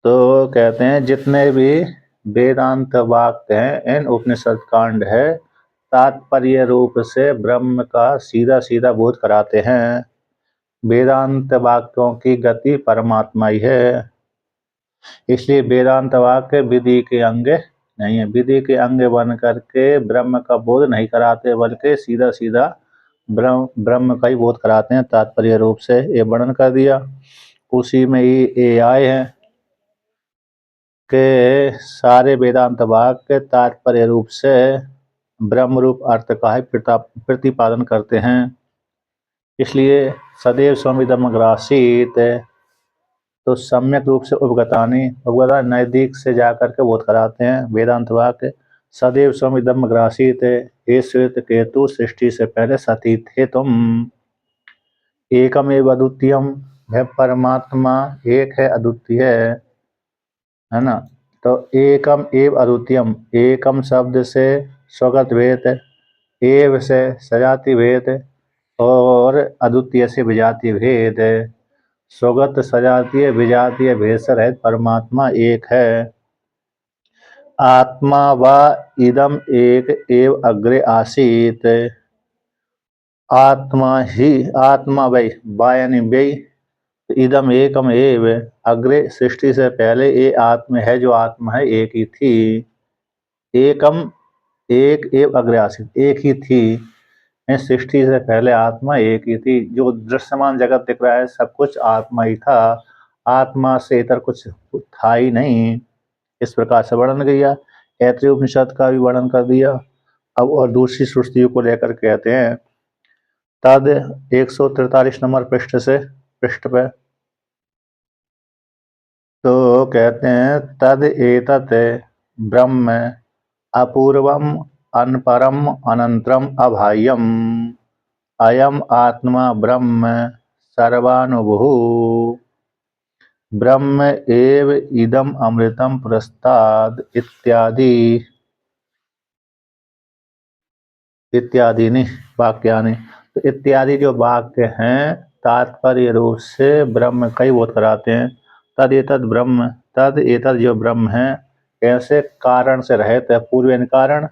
तो कहते हैं जितने भी वेदांत वाक्य हैं इन उपनिषद कांड है तात्पर्य रूप से ब्रह्म का सीधा सीधा बोध कराते हैं। वेदांत वाक्यों की गति परमात्मा ही है, इसलिए वेदांत वाक्य विधि के अंग नहीं है। विधि के अंग बन करके ब्रह्म का बोध नहीं कराते, बल्कि सीधा सीधा ब्रह्म का ही बोध कराते हैं तात्पर्य रूप से। ये वर्णन कर दिया। उसी में ही ये आए हैं के सारे वेदांत वाक्य तात्पर्य रूप से ब्रह्म रूप अर्थ का ही प्रतिपादन करते हैं। इसलिए सदैव स्वमिदमग्रासीत तो सम्यक रूप से उपगतानी नजदीक से जाकर के बोध कराते हैं वेदांत वाक्य। सदैव स्वमिदमग्रासीत हे श्वेत केतु, सृष्टि से पहले सती थे तुम। एकमेव अद्वितीयम है परमात्मा, एक है अद्वितीय है ना। तो एकम एव अद्वितीयम, एकम शब्द से स्वगत भेद, एव से सजाति भेद और अद्वितीय से विजातीय भेद। स्वगत सजातीय विजातीय भेद से रहित परमात्मा एक है। आत्मा व इदम एक एव अग्रे आसीत, आत्मा ही आत्मा वही वायनि व्यय, इदम एकम एव अग्रे सृष्टि से पहले ये आत्मा है, जो आत्मा है एक ही थी। एकम एक एव अग्रे आसीत, एक ही थी। सृष्टि से पहले आत्मा एक ही थी। जो दृश्यमान जगत दिख रहा है सब कुछ आत्मा ही था, आत्मा से इतर कुछ था ही नहीं। इस प्रकार से वर्णन किया। ऐत्रेय उपनिषद का भी वर्णन कर दिया। अब और दूसरी श्रुतियों को लेकर कहते हैं तद 143 नंबर पृष्ठ पे तो कहते हैं तद एतत् ब्रह्म अपूर्वम अनपरम अनंतरम अबाह्यम, अयम आत्मा ब्रह्म सर्वानुभूः, ब्रह्म एव इदम अमृतम पुरस्ताद इत्यादि वाक्यानि। तो इत्यादि जो वाक्य हैं तात्पर्य रूप से ब्रह्म का ही बोध कराते हैं। तद एतद ब्रह्म, तद एतद जो ब्रह्म है कैसे कारण से रहित है। पूर्व यानी कारण,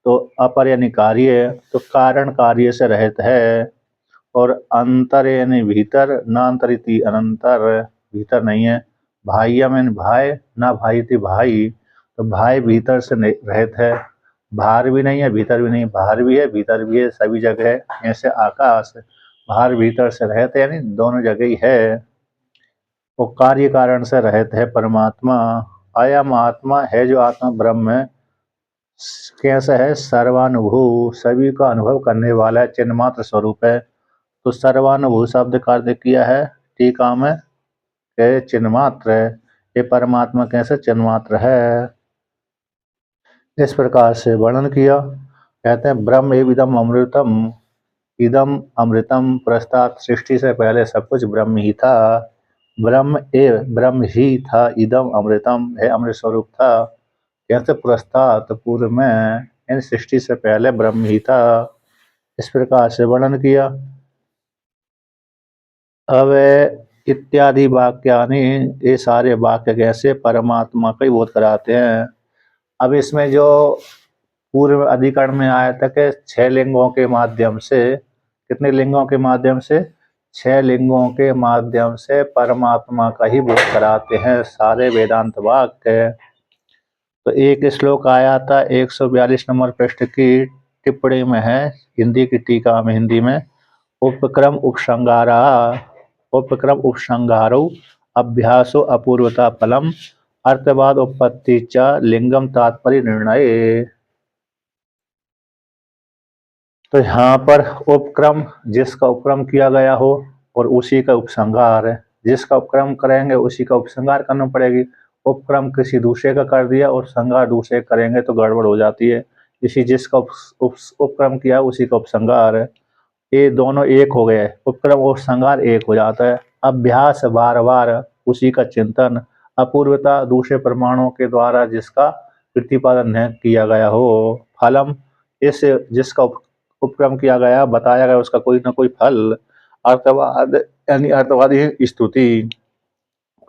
तो अपर यानी कार्य, तो कारण कार्य से रहित है। और अंतर यानी भीतर, नान्तरिति अनंतर, भीतर नहीं है। बाह्यम यानी भाई, ना भाई थी भाई, तो भाई भीतर से रहित है। बाहर भी नहीं है भीतर भी नहीं, बाहर भी है भीतर भी है, सभी जगह है। ऐसे आकाश बाहर भीतर से रहित यानी दोनों जगह ही है। वो कार्य कारण से रहित है परमात्मा। अयम आत्मा है जो आत्मा ब्रह्म है कैसा है, सर्वानुभू, सभी का अनुभव करने वाला है, चिन्मात्र स्वरूप है। तो सर्वानुभू शब्द का अर्थ किया है टीका में के चिन्मात्र है। ये परमात्मा कैसे चिन्मात्र है, इस प्रकार से वर्णन किया। कहते हैं ब्रह्म एव इदम अमृतम, इदम अमृतम प्रस्ताद, सृष्टि से पहले सब कुछ ब्रह्म ही था। ब्रह्म एव ब्रह्म ही था, इदम अमृतम है अमृत स्वरूप था। कैसे पुरस्ताद पूर्व में, इन सृष्टि से पहले ब्रह्म ही था। इस प्रकार से वर्णन किया। अब इत्यादि वाक्यानि, ये सारे वाक्य कैसे परमात्मा का ही बोध कराते हैं। अब इसमें जो पूर्व अधिकरण में आया था कि 6 लिंगों के माध्यम से, कितने लिंगों के माध्यम से, 6 लिंगों के माध्यम से परमात्मा का ही बोध कराते हैं सारे वेदांत वाक्य। तो एक श्लोक आया था 142 नंबर पृष्ठ की टिप्पणी में है, हिंदी की टीका में, हिंदी में, उपक्रम उपसंगारा, उपक्रम उपसंगारो अभ्यासो अपूर्वता फलम अर्थवाद उपपत्ति च लिंगम तात्पर्य निर्णय। तो यहाँ पर उपक्रम, जिसका उपक्रम किया गया हो और उसी का उपसंहार है। जिसका उपक्रम करेंगे उसी का उपसंहार करना पड़ेगी। उपक्रम किसी दूसरे का कर दिया और संहार दूसरे करेंगे तो गड़बड़ हो जाती है। इसी जिसका उपक्रम किया उसी का उपसंहार है। ये दोनों एक हो गए, उपक्रम और संहार एक हो जाता है। अभ्यास बार बार उसी का चिंतन, अपूर्वता दूसरे प्रमाणों के द्वारा जिसका प्रतिपादन न किया गया हो। फलम, इस जिसका उपक्रम किया गया बताया गया उसका कोई ना कोई फल। अर्थवाद यानी अर्थवादी स्तुति,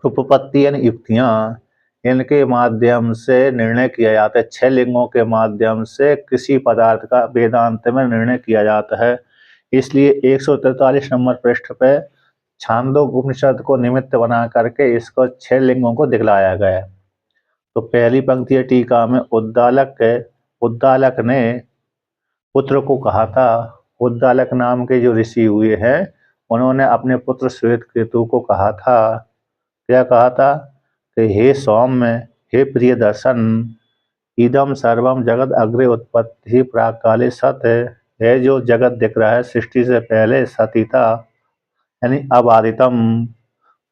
उपपत्ति यानी युक्तियाँ, इनके माध्यम से निर्णय किया जाता है। 6 लिंगों के माध्यम से किसी पदार्थ का वेदांत में निर्णय किया जाता है। इसलिए 143 नंबर पृष्ठ पे छांदोग्य उपनिषद को निमित्त बना करके इसको 6 लिंगों को दिखलाया गया है। तो पहली पंक्ति है टीका में, उद्दालक ने पुत्र को कहा था। उद्दालक नाम के जो ऋषि हुए हैं उन्होंने अपने पुत्र श्वेतकेतु को कहा था। क्या कहा था कि हे सौम्य, हे प्रिय दर्शन, इदम सर्वम जगत अग्रे उत्पत्ति प्राक काले सत है। जो जगत दिख रहा है सृष्टि से पहले सती था, यानी अबादितम,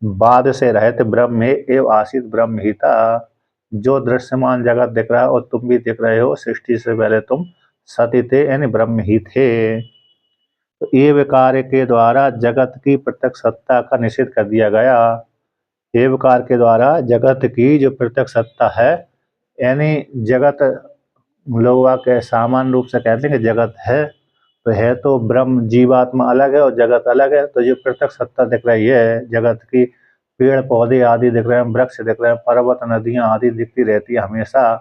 बाद से रहित ब्रह्म एवं आसित ब्रह्म ही था। जो दृश्यमान जगत दिख रहा है और तुम भी दिख रहे हो, सृष्टि से पहले तुम सती थे, यानी ब्रह्म ही थे। तो ये कार्य के द्वारा जगत की प्रत्यक्ष सत्ता का निषेध कर दिया गया। एवकार के द्वारा जगत की जो प्रत्यक्ष सत्ता है, यानी जगत, लोग के सामान्य रूप से कहते हैं कि जगत है तो ब्रह्म जीवात्मा अलग है और जगत अलग है। तो जो प्रत्यक्ष सत्ता दिख रही है जगत की, पेड़ पौधे आदि दिख रहे हैं, वृक्ष दिख रहे हैं, पर्वत नदियां आदि दिखती रहती है हमेशा।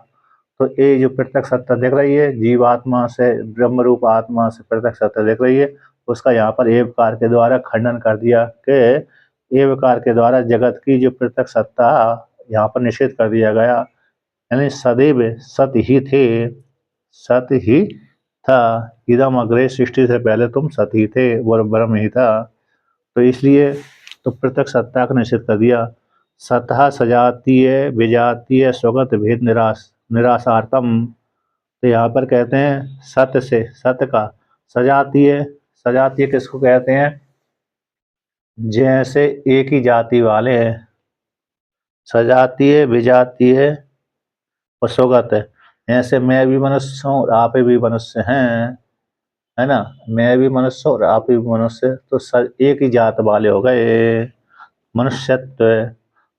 तो ये जो प्रत्यक्ष सत्ता दिख रही है जीवात्मा से, ब्रह्म रूप आत्मा से प्रत्यक्ष सत्ता दिख रही है, उसका यहाँ पर एवकार के द्वारा खंडन कर दिया कि एवकार के द्वारा जगत की जो प्रत्यक्ष सत्ता यहाँ पर निषेध कर दिया गया। यानी सदैव सत ही थे, सत ही था। इदम अग्रे, सृष्टि से पहले तुम सत ही थे, वो ब्रह्म ही था। तो इसलिए तो प्रत्यक्ष सत्ता का निषेध कर दिया। सतः सजातीय विजातीय स्वगत भेद निराशार्थम। तो यहाँ पर कहते हैं सत्य से, सत्य का, सजातीय, सजातीय किसको कहते हैं? जैसे एक ही जाति वाले हैं, सजातीय विजातीय और स्वगत है। ऐसे मैं भी मनुष्य हूँ और आप भी मनुष्य हैं, है ना। मैं भी मनुष्य और आप भी मनुष्य, तो एक ही जात वाले हो गए। मनुष्यत्व,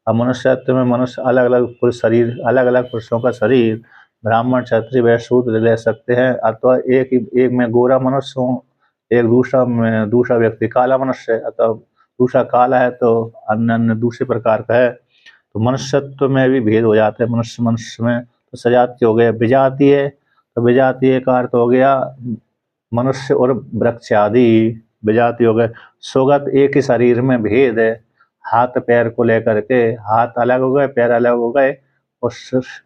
अब मनुष्यत्व में मनुष्य अलग अलग पुरुष शरीर, अलग अलग पुरुषों का शरीर, ब्राह्मण क्षत्रिय वैश्य शूद्र ले सकते हैं। अथवा एक में गोरा मनुष्य हूँ, एक दूसरा व्यक्ति काला मनुष्य है, अथवा दूसरा काला है तो अन्य अन्य दूसरे प्रकार का है। तो मनुष्यत्व में भी भेद हो जाते हैं, मनुष्य मनुष्य में। तो सजातीय हो गया। विजातीय, तो विजातीय का अर्थ हो गया मनुष्य और वृक्ष आदि, विजातीय हो गए। स्वगत, एक ही शरीर में भेद है, हाथ पैर को लेकर के, हाथ अलग हो गए, पैर अलग हो गए और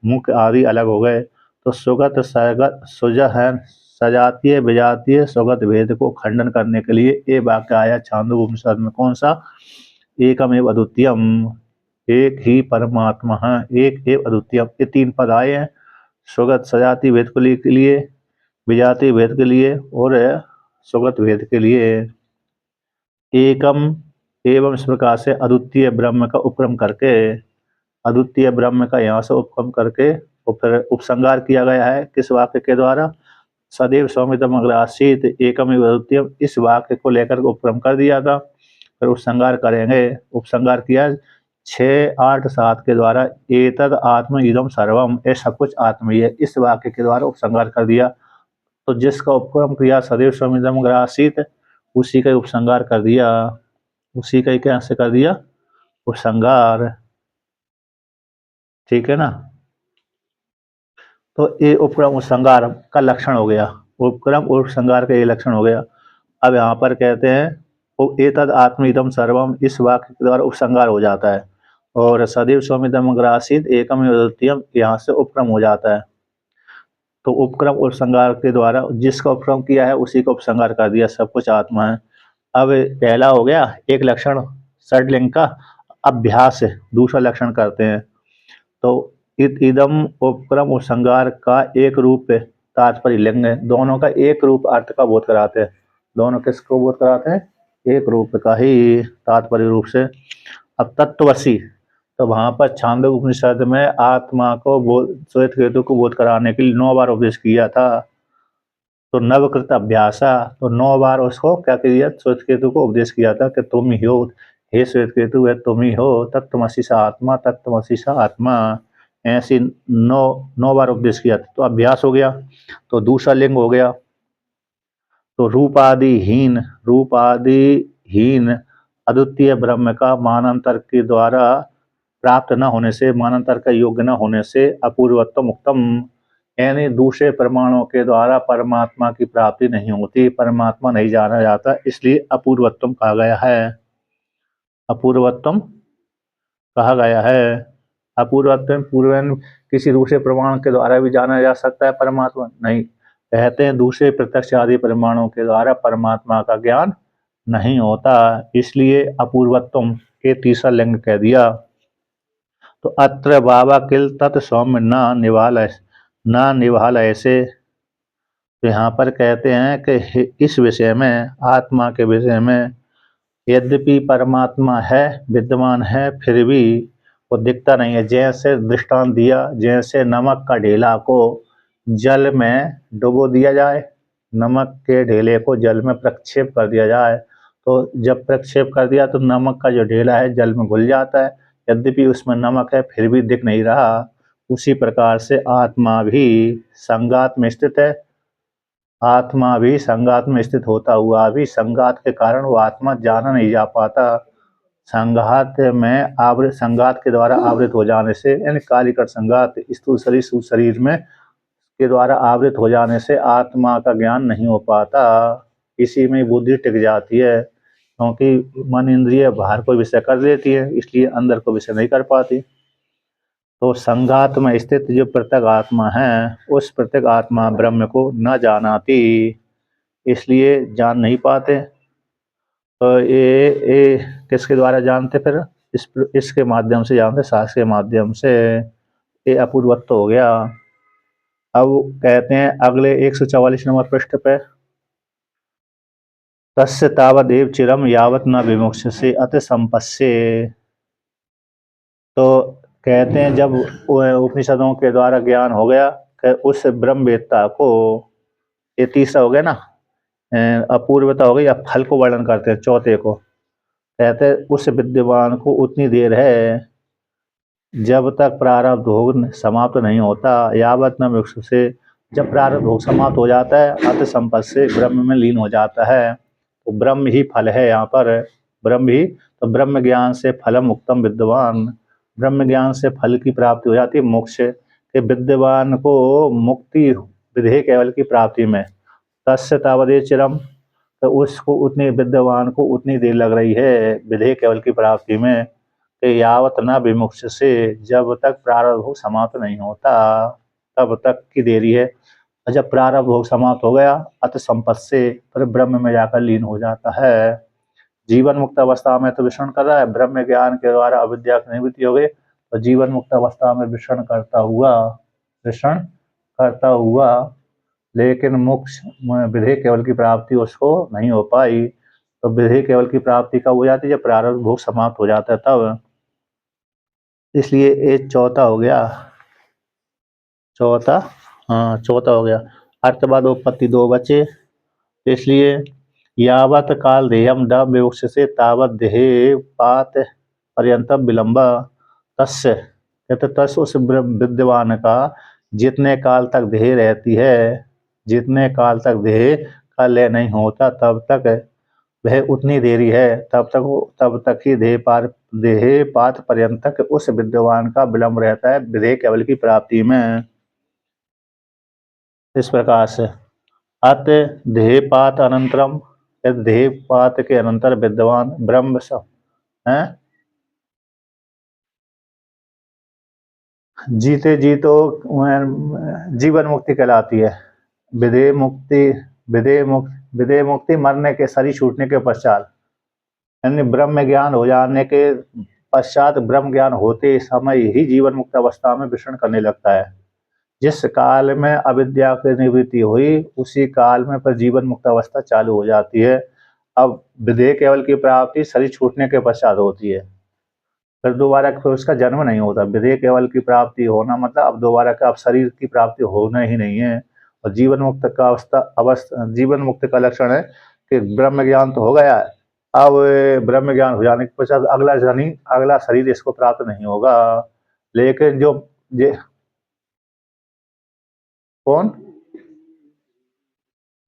मुख आदि अलग हो गए। तो स्वगत सगत सुजह सजातीय विजातीय स्वगत भेद को खंडन करने के लिए ये वाक्य आया छांदोग्य उपनिषद में। कौन सा? एकमेव अद्वितीयम, एक ही परमात्मा है, एक एव अद्वितीयम। ये 3 पद आए हैं स्वगत सजाति भेद के लिए, विजाति भेद के लिए और स्वगत भेद के लिए। एकम एवं इस प्रकार से अद्वितीय ब्रह्म का उपक्रम करके, अद्वितीय ब्रह्म का यहाँ से उपक्रम करके उपसंहार किया गया है। किस वाक्य के द्वारा? सदैव सौम्यतम अग्र आसीत एकम एवं अद्वितीयम, इस वाक्य को लेकर उपक्रम कर दिया था। फिर उपसंहार करेंगे। उपसंहार किया 6, 8, 7 के द्वारा, एतद आत्म इदम सर्वम, ये सब कुछ आत्म ही है, इस वाक्य के द्वारा उपसंहार कर दिया। तो जिसका उपक्रम किया सदैव सौम्यतम अग्र आसीत, उसी का उपसंहार कर दिया, उसी का कैसे कर दिया? उपसंहार। ठीक है ना। तो ये उपक्रम उपसंहार का लक्षण हो गया, उपक्रम उपसंहार का ये लक्षण हो गया। अब यहाँ पर कहते हैं एतद आत्म इदम सर्वम, इस वाक्य के द्वारा उपसंहार हो जाता है। और सदैव सौम्यतम अग्र आसीत एकम अद्वितीयम, यहाँ से उपक्रम हो जाता है। तो उपक्रम उपसंहार के द्वारा जिसका उपक्रम किया है उसी को उपसंहार कर दिया, सब कुछ आत्मा है। अब पहला हो गया एक लक्षण षड्लिंग का। अभ्यास दूसरा लक्षण करते हैं। तो इदम उपक्रम उपसंहार का एक रूप तात्पर्य लिंग है, दोनों का एक रूप अर्थ का बोध कराते हैं। दोनों किसको बोध कराते हैं? एक रूप का ही तात्पर्य रूप से। अब तत्वसी, तो वहां पर छांदोग्य उपनिषद में आत्मा को श्वेत केतु को बोध कराने के लिए 9 बार उपदेश किया था। तो नवकृत अभ्यासा, तो 9 बार उसको क्या किया? श्वेत केतु को उपदेश किया था कि तुम ही हो, हे श्वेत केतु, है तुम ही हो, तत्वमसि सा आत्मा, तत्वमसि सा आत्मा। ऐसी 9 बार उपदेश किया था। तो अभ्यास हो गया। तो दूसरा लिंग हो गया। तो रूपादिहीन अद्वितीय ब्रह्म का मानांतर के द्वारा प्राप्त न होने से, मानांतर का योग्य न होने से अपूर्वत्वम उक्तम, यानी दूसरे प्रमाणों के द्वारा परमात्मा की प्राप्ति नहीं होती, परमात्मा नहीं जाना जाता, इसलिए अपूर्वत्वम कहा गया है। अपूर्वत्वम कहा गया है। अपूर्वत्वम पूर्वन किसी दूसरे प्रमाण के द्वारा भी जाना जा सकता है परमात्मा नहीं, कहते हैं दूसरे प्रत्यक्ष आदि प्रमाणों के द्वारा परमात्मा का ज्ञान नहीं होता, इसलिए अपूर्वत्वम के तीसरा लिंग कह दिया। तो अत्र बाबा किल तत् सौम्य न निभाल ऐसे, तो यहाँ पर कहते हैं कि इस विषय में, आत्मा के विषय में, यद्यपि परमात्मा है, विद्यमान है, फिर भी वो दिखता नहीं है। जैसे दृष्टांत दिया, जैसे नमक का ढेला को जल में डुबो दिया जाए, नमक के ढेले को जल में प्रक्षेप कर दिया जाए, तो जब प्रक्षेप कर दिया तो नमक का जो ढेला है जल में घुल जाता है, यद्यपि उसमें नमक है फिर भी दिख नहीं रहा। उसी प्रकार से आत्मा भी संगात में स्थित है, आत्मा भी संगात में स्थित होता हुआ भी संगात के कारण वो आत्मा जाना नहीं जा पाता। संघात में आवृत, संघात के द्वारा आवृत हो जाने से, यानी कालिकट संघात स्थूल शरीर सूक्ष्म शरीर में के द्वारा आवृत हो जाने से आत्मा का ज्ञान नहीं हो पाता। इसी में बुद्धि टिक जाती है, क्योंकि मन इंद्रिय बाहर को विषय कर लेती है, इसलिए अंदर को विषय नहीं कर पाती। तो संघात में स्थित जो प्रत्येक आत्मा है, उस प्रत्येक आत्मा ब्रह्म को न जानाती, इसलिए जान नहीं पाते। तो ये किसके द्वारा जानते फिर? इसके माध्यम से जानते, शास्त्र के माध्यम से। ये अपूर्वत्व हो गया। अब कहते हैं अगले 144 नंबर पृष्ठ पे, तस्य तावदेव चिरम यावत न विमुक्षसे अति संपस्से। तो कहते हैं जब उपनिषदों के द्वारा ज्ञान हो गया कि उस ब्रह्मवेत्ता को, ये तीसरा हो गया ना, अपूर्वता हो गई। अब फल को वर्णन करते हैं चौथे को, कहते हैं उस विद्वान को उतनी देर है जब तक प्रारब्ध भोग समाप्त नहीं होता, यावत न विमुक्ष से, जब प्रारब्ध भोग समाप्त हो जाता है अति संपद से ब्रह्म में लीन हो जाता है। तो ब्रह्म ही फल है यहाँ पर, ब्रह्म ही। तो ब्रह्म ज्ञान से फलम उक्तम विद्वान, ब्रह्म ज्ञान से फल की प्राप्ति हो जाती है, मोक्ष के। विद्वान को मुक्ति विधेय केवल की प्राप्ति में, तस्य तावदे चिरम, तो उसको उतनी, विद्वान को उतनी देर लग रही है विधेय केवल की प्राप्ति में, कि यावत न विमुक्ष से, जब तक प्रारब्ध भोग समाप्त नहीं होता तब तक की देरी है। और जब प्रारब्ध भोग समाप्त हो गया अत संपत से, फिर ब्रह्म में जाकर लीन हो जाता है। जीवन मुक्त अवस्था में तो विचरण कर रहा है, ब्रह्म ज्ञान के द्वारा अविद्या की निवृत्ति हो गई, तो जीवन मुक्त अवस्था में विचरण करता हुआ, लेकिन मोक्ष विधेय केवल की प्राप्ति उसको नहीं हो पाई। तो विधेय केवल की प्राप्ति कब हो जाती है? जब प्रारब्ध भोग समाप्त हो जाता है तब। इसलिए ये चौथा हो गया, चौथा, हाँ चौथा हो गया। अर्थवाद उत्पत्ति दो बचे, इसलिए यावत काल देहम ड विवक्ष से तावत देहे पात पर्यंत विलंब, तस्य, कहते तस्य उस विद्वान का जितने काल तक देह रहती है, जितने काल तक देह का लय नहीं होता तब तक वह उतनी देरी है, तब तक ही देह पात पर्यंत तक उस विद्वान का विलंब रहता है विधेय केवल की प्राप्ति में। इस प्रकार से अत देहपात अनंतरम, देहपात के अनंतर विद्वान ब्रह्म है, जीते जी तो जीवन मुक्ति कहलाती है। विधेय मुक्ति, विधेय मुक्ति मरने के, शरीर छूटने के पश्चात, यानी ब्रह्म ज्ञान हो जाने के पश्चात, ब्रह्म ज्ञान होते समय ही जीवन मुक्त अवस्था में विचरण करने लगता है। जिस काल में अविद्या की निवृत्ति हुई उसी काल में पर जीवन मुक्त अवस्था चालू हो जाती है। अब विधेय केवल की प्राप्ति शरीर छूटने के पश्चात होती है, फिर दोबारा फिर उसका जन्म नहीं होता। विधेय केवल की प्राप्ति होना मतलब अब दोबारा का, अब शरीर की प्राप्ति होना ही नहीं है। और जीवन मुक्त का अवस्था जीवन मुक्त का लक्षण है कि ब्रह्म ज्ञान तो हो गया है, अब ब्रह्म ज्ञान हो जाने के पश्चात अगला शरीर इसको प्राप्त नहीं होगा। लेकिन जो ये कौन,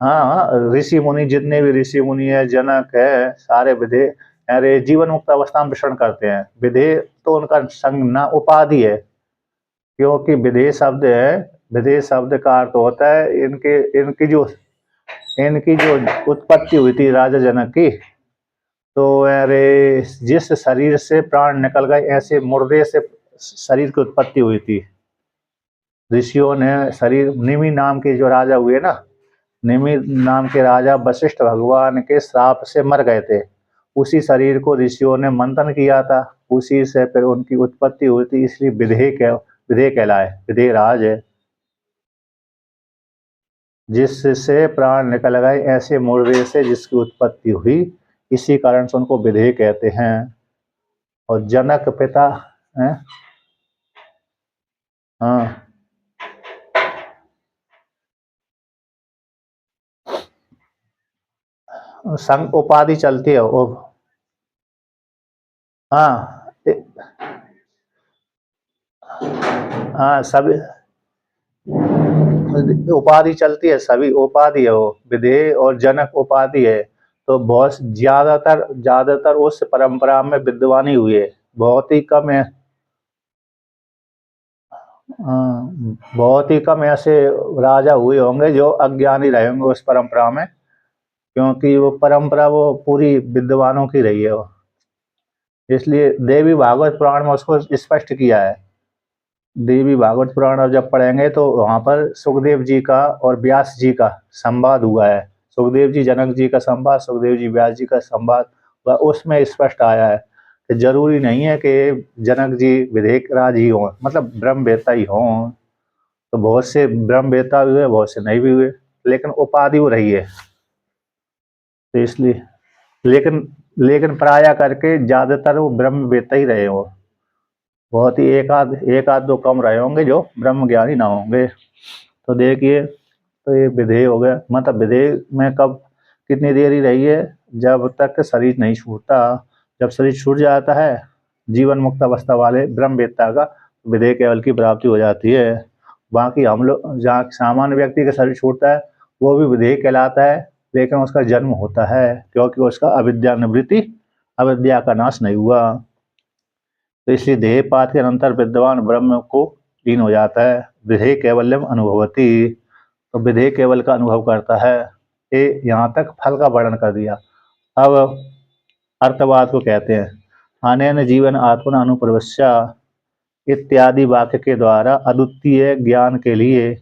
हाँ ऋषि मुनि, जितने भी ऋषि मुनि है, जनक है, सारे विधेय अरे जीवन मुक्त अवस्था में विचरण करते हैं। विधेय तो उनका संज्ञा उपाधि है, क्योंकि विधेय शब्द है, विधेय शब्द का अर्थ होता है इनके इनकी जो उत्पत्ति हुई थी राजा जनक की, तो अरे जिस शरीर से प्राण निकल गए ऐसे मुर्दे से शरीर की उत्पत्ति हुई थी। ऋषियों ने शरीर, निमि नाम के जो राजा हुए ना, निमि नाम के राजा वशिष्ठ भगवान के श्राप से मर गए थे। उसी शरीर को ऋषियों ने मंथन किया था, उसी से फिर उनकी उत्पत्ति हुई थी, इसलिए विधेय कहलाए, विधेय राज है। जिससे प्राण निकल गए ऐसे मुर्दे से जिसकी उत्पत्ति हुई, इसी कारण से उनको विधेय कहते हैं। और जनक पिता हैं, हाँ संग उपाधि चलती है वो, हाँ हाँ सभी उपाधि चलती है, सभी उपाधि है वो, विधेय और जनक उपाधि है। तो बहुत ज्यादातर ज्यादातर उस परंपरा में विद्वान ही हुए, बहुत ही कम है। बहुत ही कम ऐसे राजा हुए होंगे जो अज्ञानी रहे होंगे उस परंपरा में, क्योंकि वो परंपरा वो पूरी विद्वानों की रही है वो। इसलिए देवी भागवत पुराण में उसको स्पष्ट किया है। देवी भागवत पुराण अब जब पढ़ेंगे तो वहाँ पर सुखदेव जी का और व्यास जी का संवाद हुआ है। सुखदेव जी जनक जी का संवाद, सुखदेव जी व्यास जी का संवाद, वह उसमें स्पष्ट आया है कि जरूरी नहीं है कि जनक जी विधेयक राज ही हों, मतलब ब्रह्मवेत्ता ही हों। तो बहुत से ब्रह्मवेत्ता भी हुए, बहुत से नहीं भी हुए, लेकिन उपाधि वो रही है। तो इसलिए लेकिन लेकिन प्राय करके ज्यादातर वो ब्रह्मवेत्ता ही रहे हो। बहुत ही एक आध दो कम रहे होंगे जो ब्रह्म ज्ञानी ना होंगे। तो देखिए, तो ये विधेय हो गया, मतलब विधेय में कब कितनी देर ही रही है, जब तक शरीर नहीं छूटता। जब शरीर छूट जाता है जीवन मुक्त अवस्था वाले ब्रह्मवेत्ता का, विधेय केवल की प्राप्ति हो जाती है। बाकी हम लोग जहाँ सामान्य व्यक्ति का शरीर छूटता है वो भी विधेय कहलाता है, लेकिन उसका जन्म होता है, क्योंकि उसका अविद्या निवृत्ति, अविद्या का नाश नहीं हुआ। तो इसलिए देहपात के अनंतर विद्वान ब्रह्म को लीन हो जाता है। विधेय कैवल्यम अनुभवती, तो विधेय केवल का अनुभव करता है। ये यहाँ तक फल का वर्णन कर दिया। अब अर्थवाद को कहते हैं, अनेन जीवन आत्मना अनुप्रवश्या इत्यादि वाक्य के द्वारा अद्वितीय ज्ञान के लिए,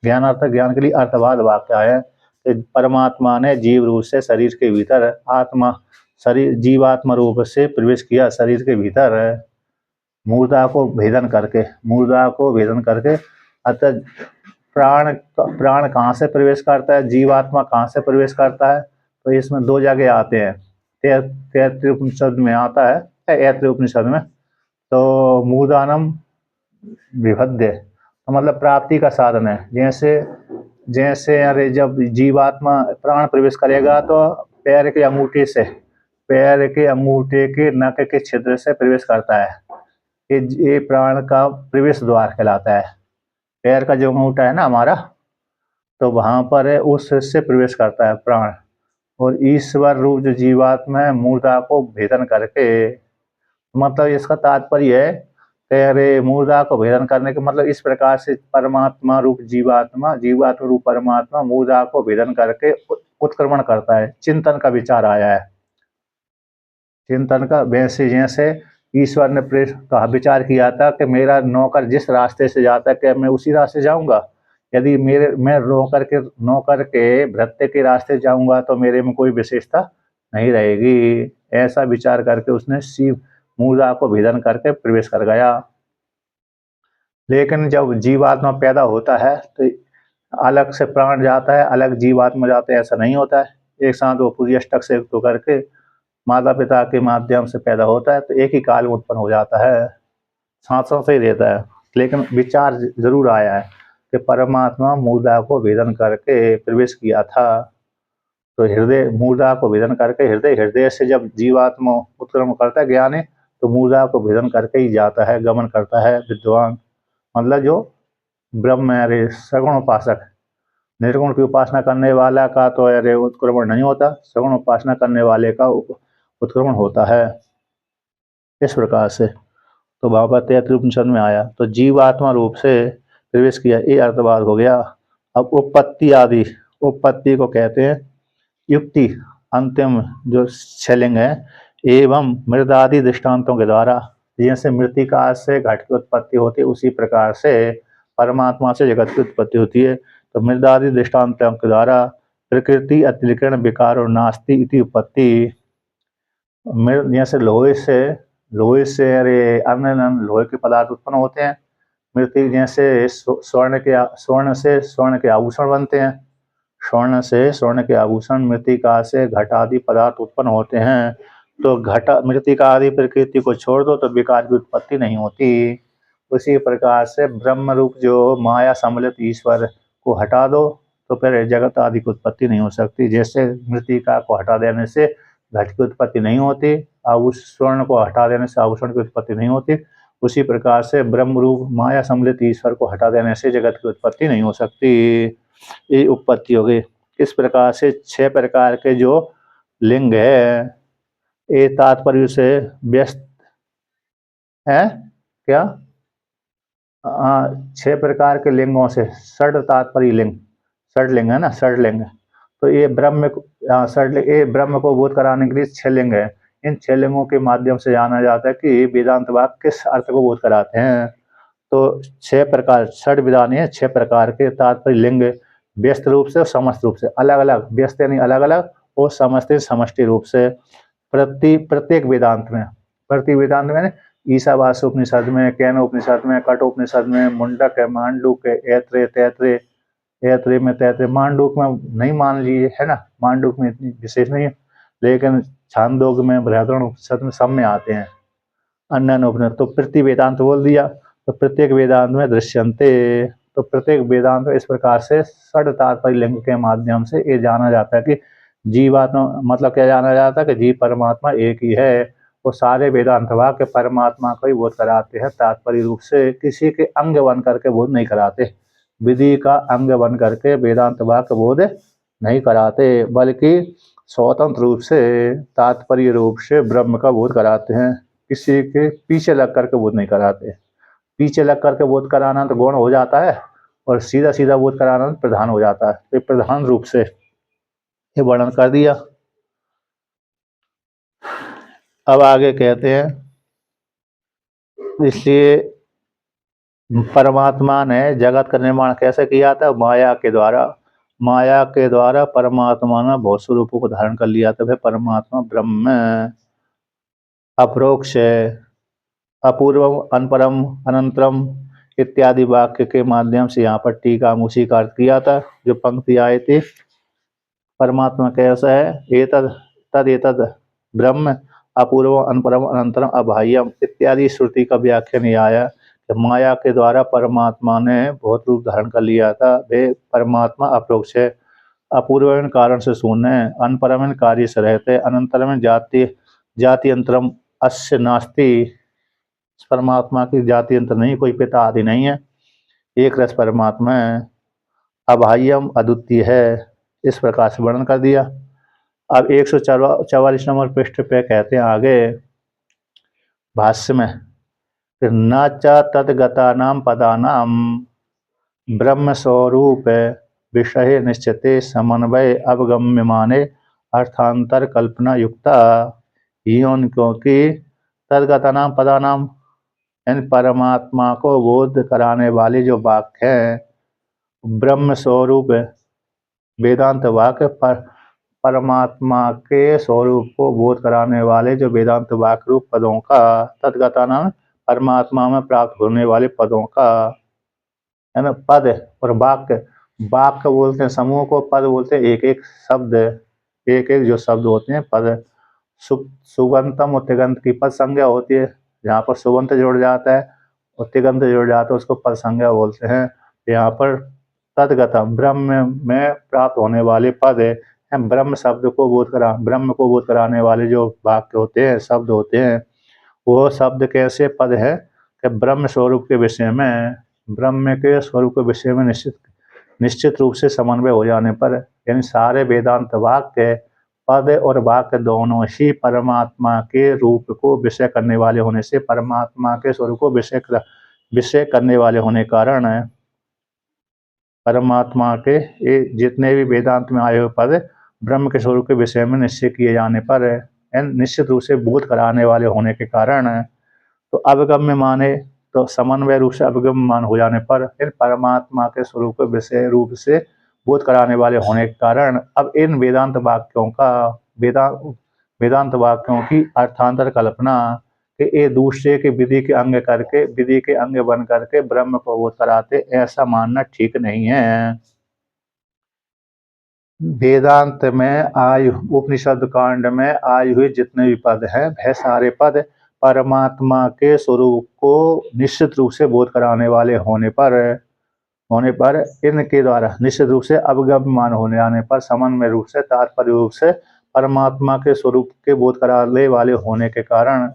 ज्ञानार्थक ज्ञान के लिए अर्थवाद वाक्य है कि परमात्मा ने जीव रूप से शरीर के भीतर आत्मा, शरीर जीवात्मा रूप से प्रवेश किया शरीर के भीतर, मूर्धा को भेदन करके, मूर्धा को भेदन करके। अतः प्राण कहाँ से प्रवेश करता है, जीवात्मा कहाँ से प्रवेश करता है, तो इसमें दो जगह आते हैं। तैतृय उपनिषद में आता है, ऐतृय उपनिषद में, तो मूर्धानम विभद्य, तो मतलब प्राप्ति का साधन है। जैसे जैसे अरे जब जीवात्मा प्राण प्रवेश करेगा तो पैर के अंगूठे से, पैर के अंगूठे के नख के छिद्र से प्रवेश करता है। ये प्राण का प्रवेश द्वार कहलाता है। पैर का जो अंगूठा है ना हमारा, तो वहां पर है, उससे प्रवेश करता है प्राण। और ईश्वर रूप जो जीवात्मा है मूर्धा को भेदन करके, मतलब इसका तात्पर्य है कि अरे मूर्धा को भेदन करने के मतलब इस प्रकार से परमात्मा रूप जीवात्मा, जीवात्मा रूप परमात्मा मूर्धा को भेदन करके उत्क्रमण करता है। चिंतन का विचार आया है, चिंतन का। वैसे जैसे ईश्वर ने कहा, विचार किया था कि मेरा नौकर जिस रास्ते से जाता है क्या मैं उसी रास्ते जाऊंगा, यदि मैं नौकर के भृत्य के रास्ते जाऊंगा तो मेरे में कोई विशेषता नहीं रहेगी। ऐसा विचार करके उसने शिव मूर्धा को भेदन करके प्रवेश कर गया। लेकिन जब जीवात्मा पैदा होता है तो अलग से प्राण जाता है, अलग जीवात्मा जाता है, ऐसा नहीं होता है। एक साथ वो पूरी अष्टक से तो करके माता पिता के माध्यम से पैदा होता है, तो एक ही काल में उत्पन्न हो जाता है, सांसों से ही रहता है। लेकिन विचार जरूर आया है कि परमात्मा मूर्धा को भेदन करके प्रवेश किया था। तो हृदय मूर्धा को भेदन करके, हृदय से जब जीवात्मा उत्क्रमण करता है ज्ञानी, तो मूर्धा को भेदन करके ही जाता है, गमन करता है विद्वान। मतलब जो ब्रह्म है सगुण उपासक, निर्गुण की उपासना करने वाला का तो अरे उत्क्रमण नहीं होता, सगुण उपासना करने वाले का उत्क्रमण होता है। इस प्रकार से तो वहाँ पर तैतृय उपनिषद में आया तो जीवात्मा रूप से प्रवेश किया, ये अर्थवाद हो गया। अब उपपत्ति आदि, उपपत्ति को कहते हैं युक्ति, अंतिम जो छलिंग है, एवं मृदादि दृष्टांतों के द्वारा, जैसे मृतिका से घट की उत्पत्ति होती है उसी प्रकार से परमात्मा से जगत की उत्पत्ति होती है। तो मृदादि दृष्टांतों के द्वारा प्रकृति अतिरिक्त विकार और नास्ति इति उत्पत्ति। जैसे लोहे से अरे अन्य लोहे के पदार्थ उत्पन्न होते हैं। मृत्यु जैसे स्वर्ण से स्वर्ण के आभूषण बनते हैं, स्वर्ण से स्वर्ण के आभूषण, मृतिका से घट आदि पदार्थ उत्पन्न होते हैं। तो घट मृतिका आदि प्रकृति को छोड़ दो तो विकार की उत्पत्ति नहीं होती। उसी प्रकार से ब्रह्म रूप जो माया सम्मिलित ईश्वर को हटा दो तो फिर जगत आदि की उत्पत्ति नहीं हो सकती। जैसे मृतिका को हटा देने से घट की उत्पत्ति नहीं होती, स्वर्ण को हटा देने से आभूषण की उत्पत्ति नहीं होती, उसी प्रकार से ब्रह्म रूप माया सम्मिलित ईश्वर को हटा देने से जगत की उत्पत्ति नहीं हो सकती। ये उत्पत्ति हो गई। इस प्रकार से 6 प्रकार के जो लिंग है ये तात्पर्य से व्यस्त है क्या? 6 प्रकार के लिंगों से षड तात्पर्य लिंग, षडलिंग है ना, षडलिंग। तो ये ब्रह्म को बोध कराने के लिए 6 लिंग है। इन 6 लिंगों के माध्यम से जाना जाता है कि वेदांत वाक्य किस अर्थ को बोध कराते हैं। तो 6 प्रकार षड विधान है, 6 प्रकार के तात्पर्य लिंग व्यस्त रूप से और समस्त रूप से, अलग अलग, व्यस्त यानी अलग अलग और समस्त समष्टि रूप से प्रत्येक वेदांत में, प्रति वेदांत में ईशावास्य उपनिषद में, कैन उपनिषद में, कट उपनिषद में, मुंडक है, मांडूक है, ऐत्रेय में तैत्रेय, मांडूक में नहीं मान लीजिए है ना, मांडूक में इतनी विशेष नहीं है, लेकिन छांदोग्य में, बृहदारण्यक उपनिषद में सब में आते हैं। अन्य उपनिषद तो प्रति वेदांत बोल दिया। तो प्रत्येक वेदांत में दृश्यंते, तो प्रत्येक वेदांत इस प्रकार से षड तात्पर्य लिंग के माध्यम से ये जाना जाता है कि जीवात्मा, मतलब क्या जाना जाता है कि जीव परमात्मा एक ही है। वो सारे वेदांत वाक्य परमात्मा को ही बोध कराते हैं, तात्पर्य रूप से किसी के अंग बन करके बोध नहीं कराते, विधि का अंग बन करके वेदांत वाक्य बोध नहीं कराते, बल्कि स्वतंत्र रूप से तात्पर्य रूप से ब्रह्म का बोध कराते हैं, किसी के पीछे लग करके बोध नहीं कराते। पीछे लग करके बोध कराना तो गौण हो जाता है और सीधा सीधा बोध कराना तो प्रधान हो जाता है। तो प्रधान रूप से ये वर्णन कर दिया। अब आगे कहते हैं, इसलिए परमात्मा ने जगत का निर्माण कैसे किया था? माया के द्वारा। माया के द्वारा परमात्मा ने बहुत स्वरूपों को धारण कर लिया था। परमात्मा ब्रह्म अपरोक्ष, अपूर्वम, अनपरम, अनंतरम इत्यादि वाक्य के माध्यम से यहाँ पर टीका में उसी का अर्थ किया था। जो पंक्ति आई थी, परमात्मा कैसा है, एतद ब्रह्म अपूर्व, अनपरम, अनंतरम, अबाह्यम इत्यादि श्रुति का व्याख्यान नहीं आया कि माया के द्वारा परमात्मा ने बहुत रूप धारण कर लिया था। वे परमात्मा अपरोक्ष है, अपूर्व कारण से शून्य है, अनपरम कार्य से रहते, अनंतरम जाति अंतरम अस्य नास्ति, परमात्मा की जाति अंतर नहीं, कोई पिता आदि नहीं है, एक रस परमात्मा है, अबाह्यम अद्वितीय है। इस प्रकार से वर्णन कर दिया। अब 144 नंबर पृष्ठ पे कहते हैं आगे भाष्य में, न च तद्गतानां पदानां ब्रह्म स्वरूप विषय निश्चिते समन्वय अवगम्यमाने अर्थांतर कल्पना युक्ता योन, क्योंकि तद्गतानां पदानां इन परमात्मा को बोध कराने वाले जो वाक्य हैं, ब्रह्म स्वरूप वेदांत वाक्य परमात्मा के स्वरूप को बोध कराने वाले जो वेदांत वाक्य रूप पदों का, तद्गतानां परमात्मा में प्राप्त होने वाले पदों का, है ना, पद और वाक्य, वाक्य बोलते हैं समूह को, पद बोलते हैं एक एक शब्द, एक एक जो शब्द होते हैं पद। सुबंतम और तिगंत की पद संज्ञा होती है, जहाँ पर सुबंत जुड़ जाता है और तिगंत जुड़ जाता है उसको पद संज्ञा बोलते हैं। यहाँ पर तद्गतम ब्रह्म में प्राप्त होने वाले पद है, ब्रह्म शब्द को ब्रह्म को बोध कराने वाले जो वाक्य होते हैं, शब्द होते हैं, वो शब्द कैसे पद है कि ब्रह्म स्वरूप के विषय में, ब्रह्म के स्वरूप के विषय में निश्चित रूप से समन्वय हो जाने पर, यानी सारे वेदांत वाक्य पद और वाक्य दोनों ही परमात्मा के रूप को विषय करने वाले होने से, परमात्मा के स्वरूप को विषय करने वाले होने के कारण परमात्मा के ये जितने भी वेदांत में आए हुए पद ब्रह्म के स्वरूप के विषय में निश्चय किए जाने पर निश्चित रूप से बोध कराने वाले होने के कारण तो अवगम्य माने, तो समन्वय रूप से अवगम्य मान हो जाने पर फिर परमात्मा के स्वरूप के विषय रूप से बोध कराने वाले होने के कारण अब इन वेदांत वाक्यों की अर्थांतर कल्पना कि ये दूसरे के विधि के अंग बन करके ब्रह्म को बोध कराते, ऐसा मानना ठीक नहीं है। वेदांत में आयु उपनिषद कांड में आए हुए जितने भी पद हैं वह सारे पद परमात्मा के स्वरूप को निश्चित रूप से बोध कराने वाले होने पर इनके द्वारा निश्चित रूप से अवगम्यमान होने आने पर समन्वय रूप से तात्पर्य रूप से परमात्मा के स्वरूप के बोध कराने वाले होने के कारण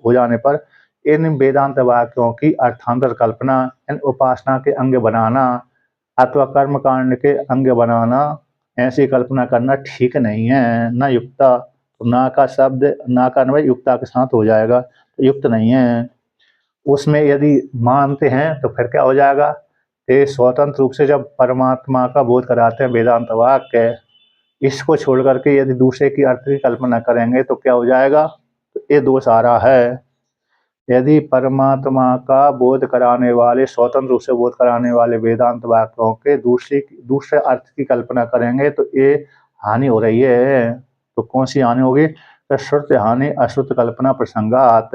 हो जाने पर इन वेदांत वाक्यों की अर्थांतर कल्पना, इन उपासना के अंग बनाना अथवा कर्म कांड के अंग बनाना, ऐसी कल्पना करना ठीक नहीं है। न युक्ता, तो ना का शब्द ना का अन्वय युक्ता के साथ हो जाएगा, तो युक्त नहीं है। उसमें यदि मानते हैं तो फिर क्या हो जाएगा कि स्वतंत्र रूप से जब परमात्मा का बोध कराते हैं वेदांत वाक्य, इसको छोड़ करके यदि दूसरे की अर्थ की कल्पना करेंगे तो क्या हो जाएगा, तो ये दोष आ रहा है। यदि परमात्मा का बोध कराने वाले स्वतंत्र रूप से बोध कराने वाले वेदांत वाक्यों के दूसरे अर्थ की कल्पना करेंगे तो ये हानि हो रही है। तो कौन सी हानि होगी, तो श्रुत हानि अश्रुत कल्पना प्रसंगात।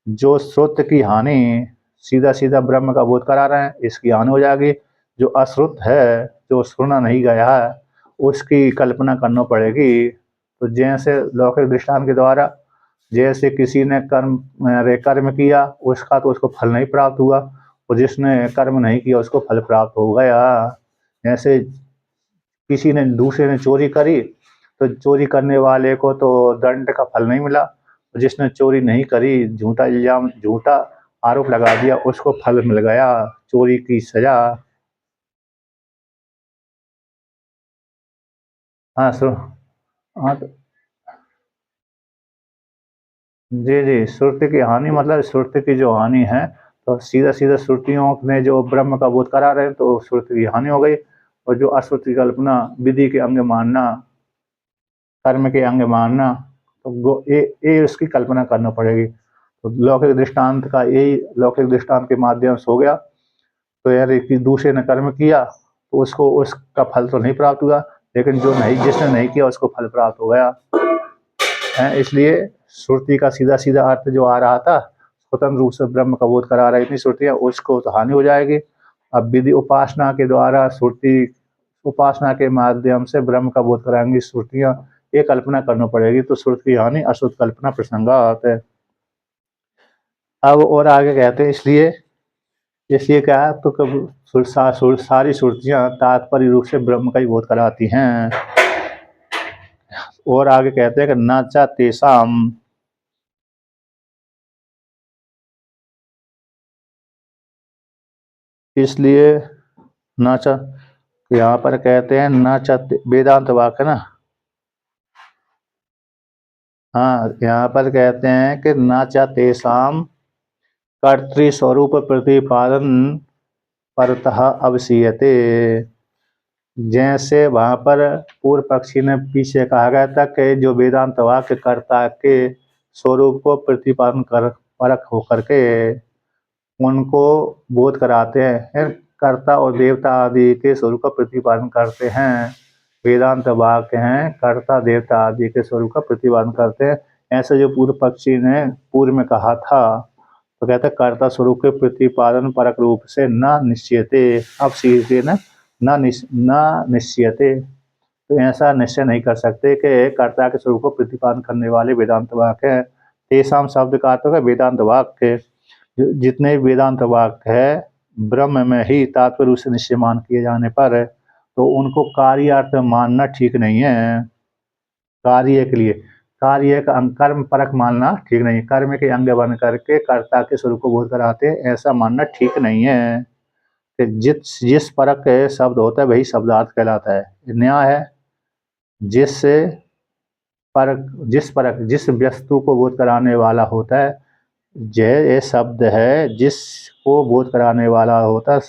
जो श्रुत की हानि सीधा सीधा ब्रह्म का बोध करा रहे हैं, इसकी हानि हो जाएगी। जो अश्रुत है, जो सुना नहीं गया है, उसकी कल्पना करना पड़ेगी। तो जैसे लौकिक दृष्टांत के द्वारा जैसे किसी ने कर्म किया उसका तो उसको फल नहीं प्राप्त हुआ, और जिसने कर्म नहीं किया उसको फल प्राप्त हो गया। ऐसे किसी ने दूसरे ने चोरी करी तो चोरी करने वाले को तो दंड का फल नहीं मिला, और जिसने चोरी नहीं करी झूठा आरोप लगा दिया उसको फल मिल गया, चोरी की सजा। हाँ सर। हाँ जी जी, श्रुति की हानि मतलब श्रुति की जो हानि है, तो सीधा सीधा श्रुतियों में जो ब्रह्म का बोध करा रहे हैं तो श्रुति की हानि हो गई। और जो अश्रुति कल्पना विधि के अंग मानना, कर्म के अंग मानना, तो ये उसकी कल्पना करना पड़ेगी। तो लौकिक दृष्टांत के माध्यम से हो गया। तो यार कि दूसरे ने कर्म किया तो उसको उसका फल तो नहीं प्राप्त हुआ, लेकिन जिसने नहीं किया उसको फल प्राप्त हो गया है। इसलिए श्रुति का सीधा सीधा अर्थ जो आ रहा था स्वतंत्र रूप से ब्रह्म का बोध करा रही थी श्रुतियाँ, उसको तो हानि हो जाएगी। अब विधि उपासना के द्वारा श्रुति उपासना के माध्यम से ब्रह्म का बोध कराएंगी श्रुतियाँ, ये कल्पना करनी पड़ेगी। तो श्रुति की हानि अश्रुत कल्पना प्रसंगात है। अब और आगे कहते हैं इसलिए क्या है, तो कब सारी श्रुतियाँ तात्पर्य रूप से ब्रह्म का ही बोध कराती हैं। और आगे कहते हैं कि न च तेषाम, इसलिए न च, यहाँ पर कहते हैं न च, वेदांत वाक्य ना। हाँ, यहाँ पर कहते हैं कि न च तेषाम कर्तृस्वरूप प्रतिपादन परतः अवसीयते। जैसे वहाँ पर पूर्व पक्षी ने पीछे कहा गया था कि जो वेदांत वाक्य कर्ता के स्वरूप को प्रतिपादन कर परख होकर के उनको बोध कराते हैं, कर्ता और देवता आदि के स्वरूप का प्रतिपादन करते हैं। वेदांत वाक्य हैं कर्ता देवता आदि के स्वरूप का प्रतिपादन करते हैं। ऐसे जो पूर्व पक्षी ने पूर्व में कहा था, तो कहते हैं कर्ता स्वरूप के प्रतिपादन परक रूप से न निश्चयते, अब सीधे न निश्चयते, तो ऐसा निश्चय नहीं कर सकते कि कर्ता के स्वरूप को प्रतिपादन करने वाले वेदांत वाक्य है। तेषाम शब्द का अर्थ है वेदांत वाक्य। जितने वेदांत वाक्य है ब्रह्म में ही तात्पर्य रूप से निश्चयमान किए जाने पर तो उनको कार्य अर्थ मानना ठीक नहीं है। कार्य के लिए कार्य का कर्म परक मानना ठीक नहीं, कर्म के अंग बन करके कर्ता के स्वरूप को बोध कराते हैं, ऐसा मानना ठीक नहीं है। कि जिस परक शब्द होता है वही शब्दार्थ कहलाता है। न्याय है जिससे परक जिस वस्तु को बोध कराने वाला होता है, ये शब्द है जिसको बोध कराने वाला होता है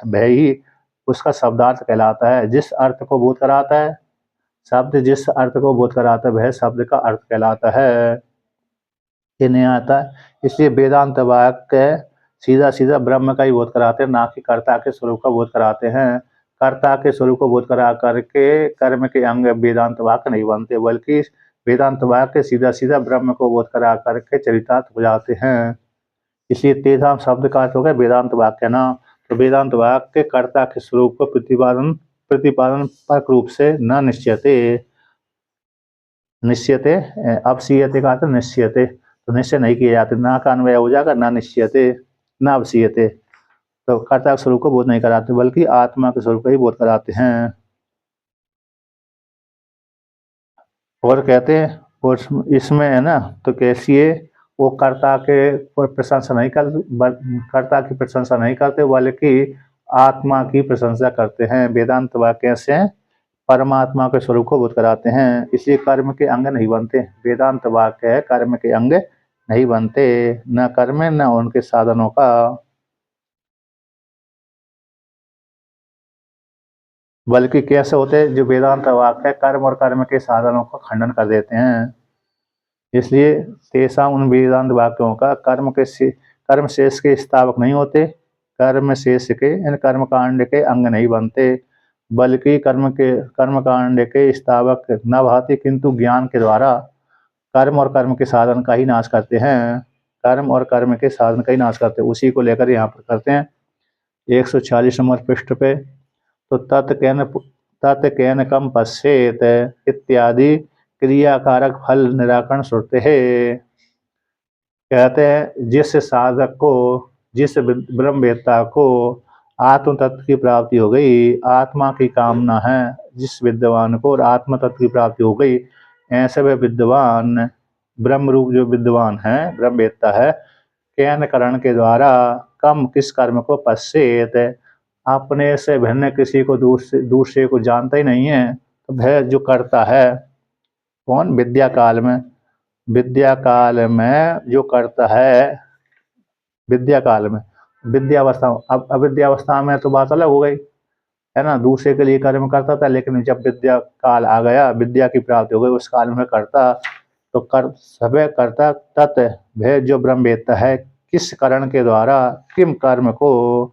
वह ही उसका शब्दार्थ कहलाता है। जिस अर्थ को बोध कराता है, शब्द जिस अर्थ को बोध कराता है वह शब्द का अर्थ कहलाता है। ये नहीं आता है, इसलिए वेदांत वाक्य सीधा सीधा ब्रह्म का ही बोध कराते हैं, ना कि कर्ता के स्वरूप का बोध कराते हैं। कर्ता के स्वरूप को बोध करा करके कर्म के अंग वेदांत वाक्य नहीं बनते, बल्कि वेदांत वाक्य सीधा सीधा ब्रह्म को बोध करा करके चरितार्थ हो जाते हैं। इसलिए तेषां शब्द का अर्थ हो गया वेदांत वाक्य ना। तो वेदांत वाक्य कर्ता के स्वरूप को प्रतिपादन परक रूप से न निश्चयते निश्चयते अवसीयते का अर्थ निश्चयते, तो निश्चय नहीं किए जाते, ना का अन्वय हो जाएगा, ना निश्चयते ना अवसीयते, तो कर्ता के स्वरूप को बोध नहीं कराते बल्कि आत्मा के स्वरूप को ही बोध कराते हैं। और कहते हैं और इसमें है ना, तो कैसी है वो कर्ता के प्रशंसा नहीं कर कर्ता की प्रशंसा नहीं करते बल्कि आत्मा की प्रशंसा करते हैं। वेदांत वाक्य से परमात्मा के स्वरूप को बोध कराते हैं, इसलिए कर्म के अंग नहीं बनते। वेदांत वाक्य है कर्म के अंग नहीं बनते, न कर्म न उनके साधनों का। बल्कि कैसे होते हैं, जो वेदांत वाक्य है कर्म और कर्म के साधनों का खंडन कर देते हैं। इसलिए तेषा उन वेदांत वाक्यों का कर्म शेष के स्थापक नहीं होते, कर्म शेष के इन कर्म कांड के अंग नहीं बनते, बल्कि कर्म कांड के स्थापक न भाति किंतु ज्ञान के द्वारा कर्म और कर्म के साधन का ही नाश करते हैं। कर्म और कर्म के साधन का ही नाश करते हैं, उसी को लेकर यहाँ पर करते हैं 146 नंबर पृष्ठ पे। तो तत् केन कम पश्चेत इत्यादि क्रियाकारक फल निराकरण श्रुते है। कहते हैं जिस साधक को, जिस ब्रह्मवेत्ता को आत्म तत्व की प्राप्ति हो गई, आत्मा की कामना है, जिस विद्वान को और आत्म तत्व की प्राप्ति हो गई, ऐसे वह विद्वान ब्रह्म रूप जो विद्वान है ब्रह्मवेत्ता है, कैन करण के द्वारा कम किस कर्म को पश्चेत, अपने से भिन्न किसी को दूसरे को जानता ही नहीं है, तो वह जो करता है कौन, विद्या काल में जो करता है, विद्या काल में विद्यावस्था, अब अविद्यावस्था में तो बात अलग हो गई है ना, दूसरे के लिए कर्म करता था, लेकिन जब विद्या काल आ गया, विद्या की प्राप्ति हो गई, उस काल में करता, तो कर सभे करता तत् वह जो ब्रह्मवेत्ता है किस करण के द्वारा, किम कर्म को,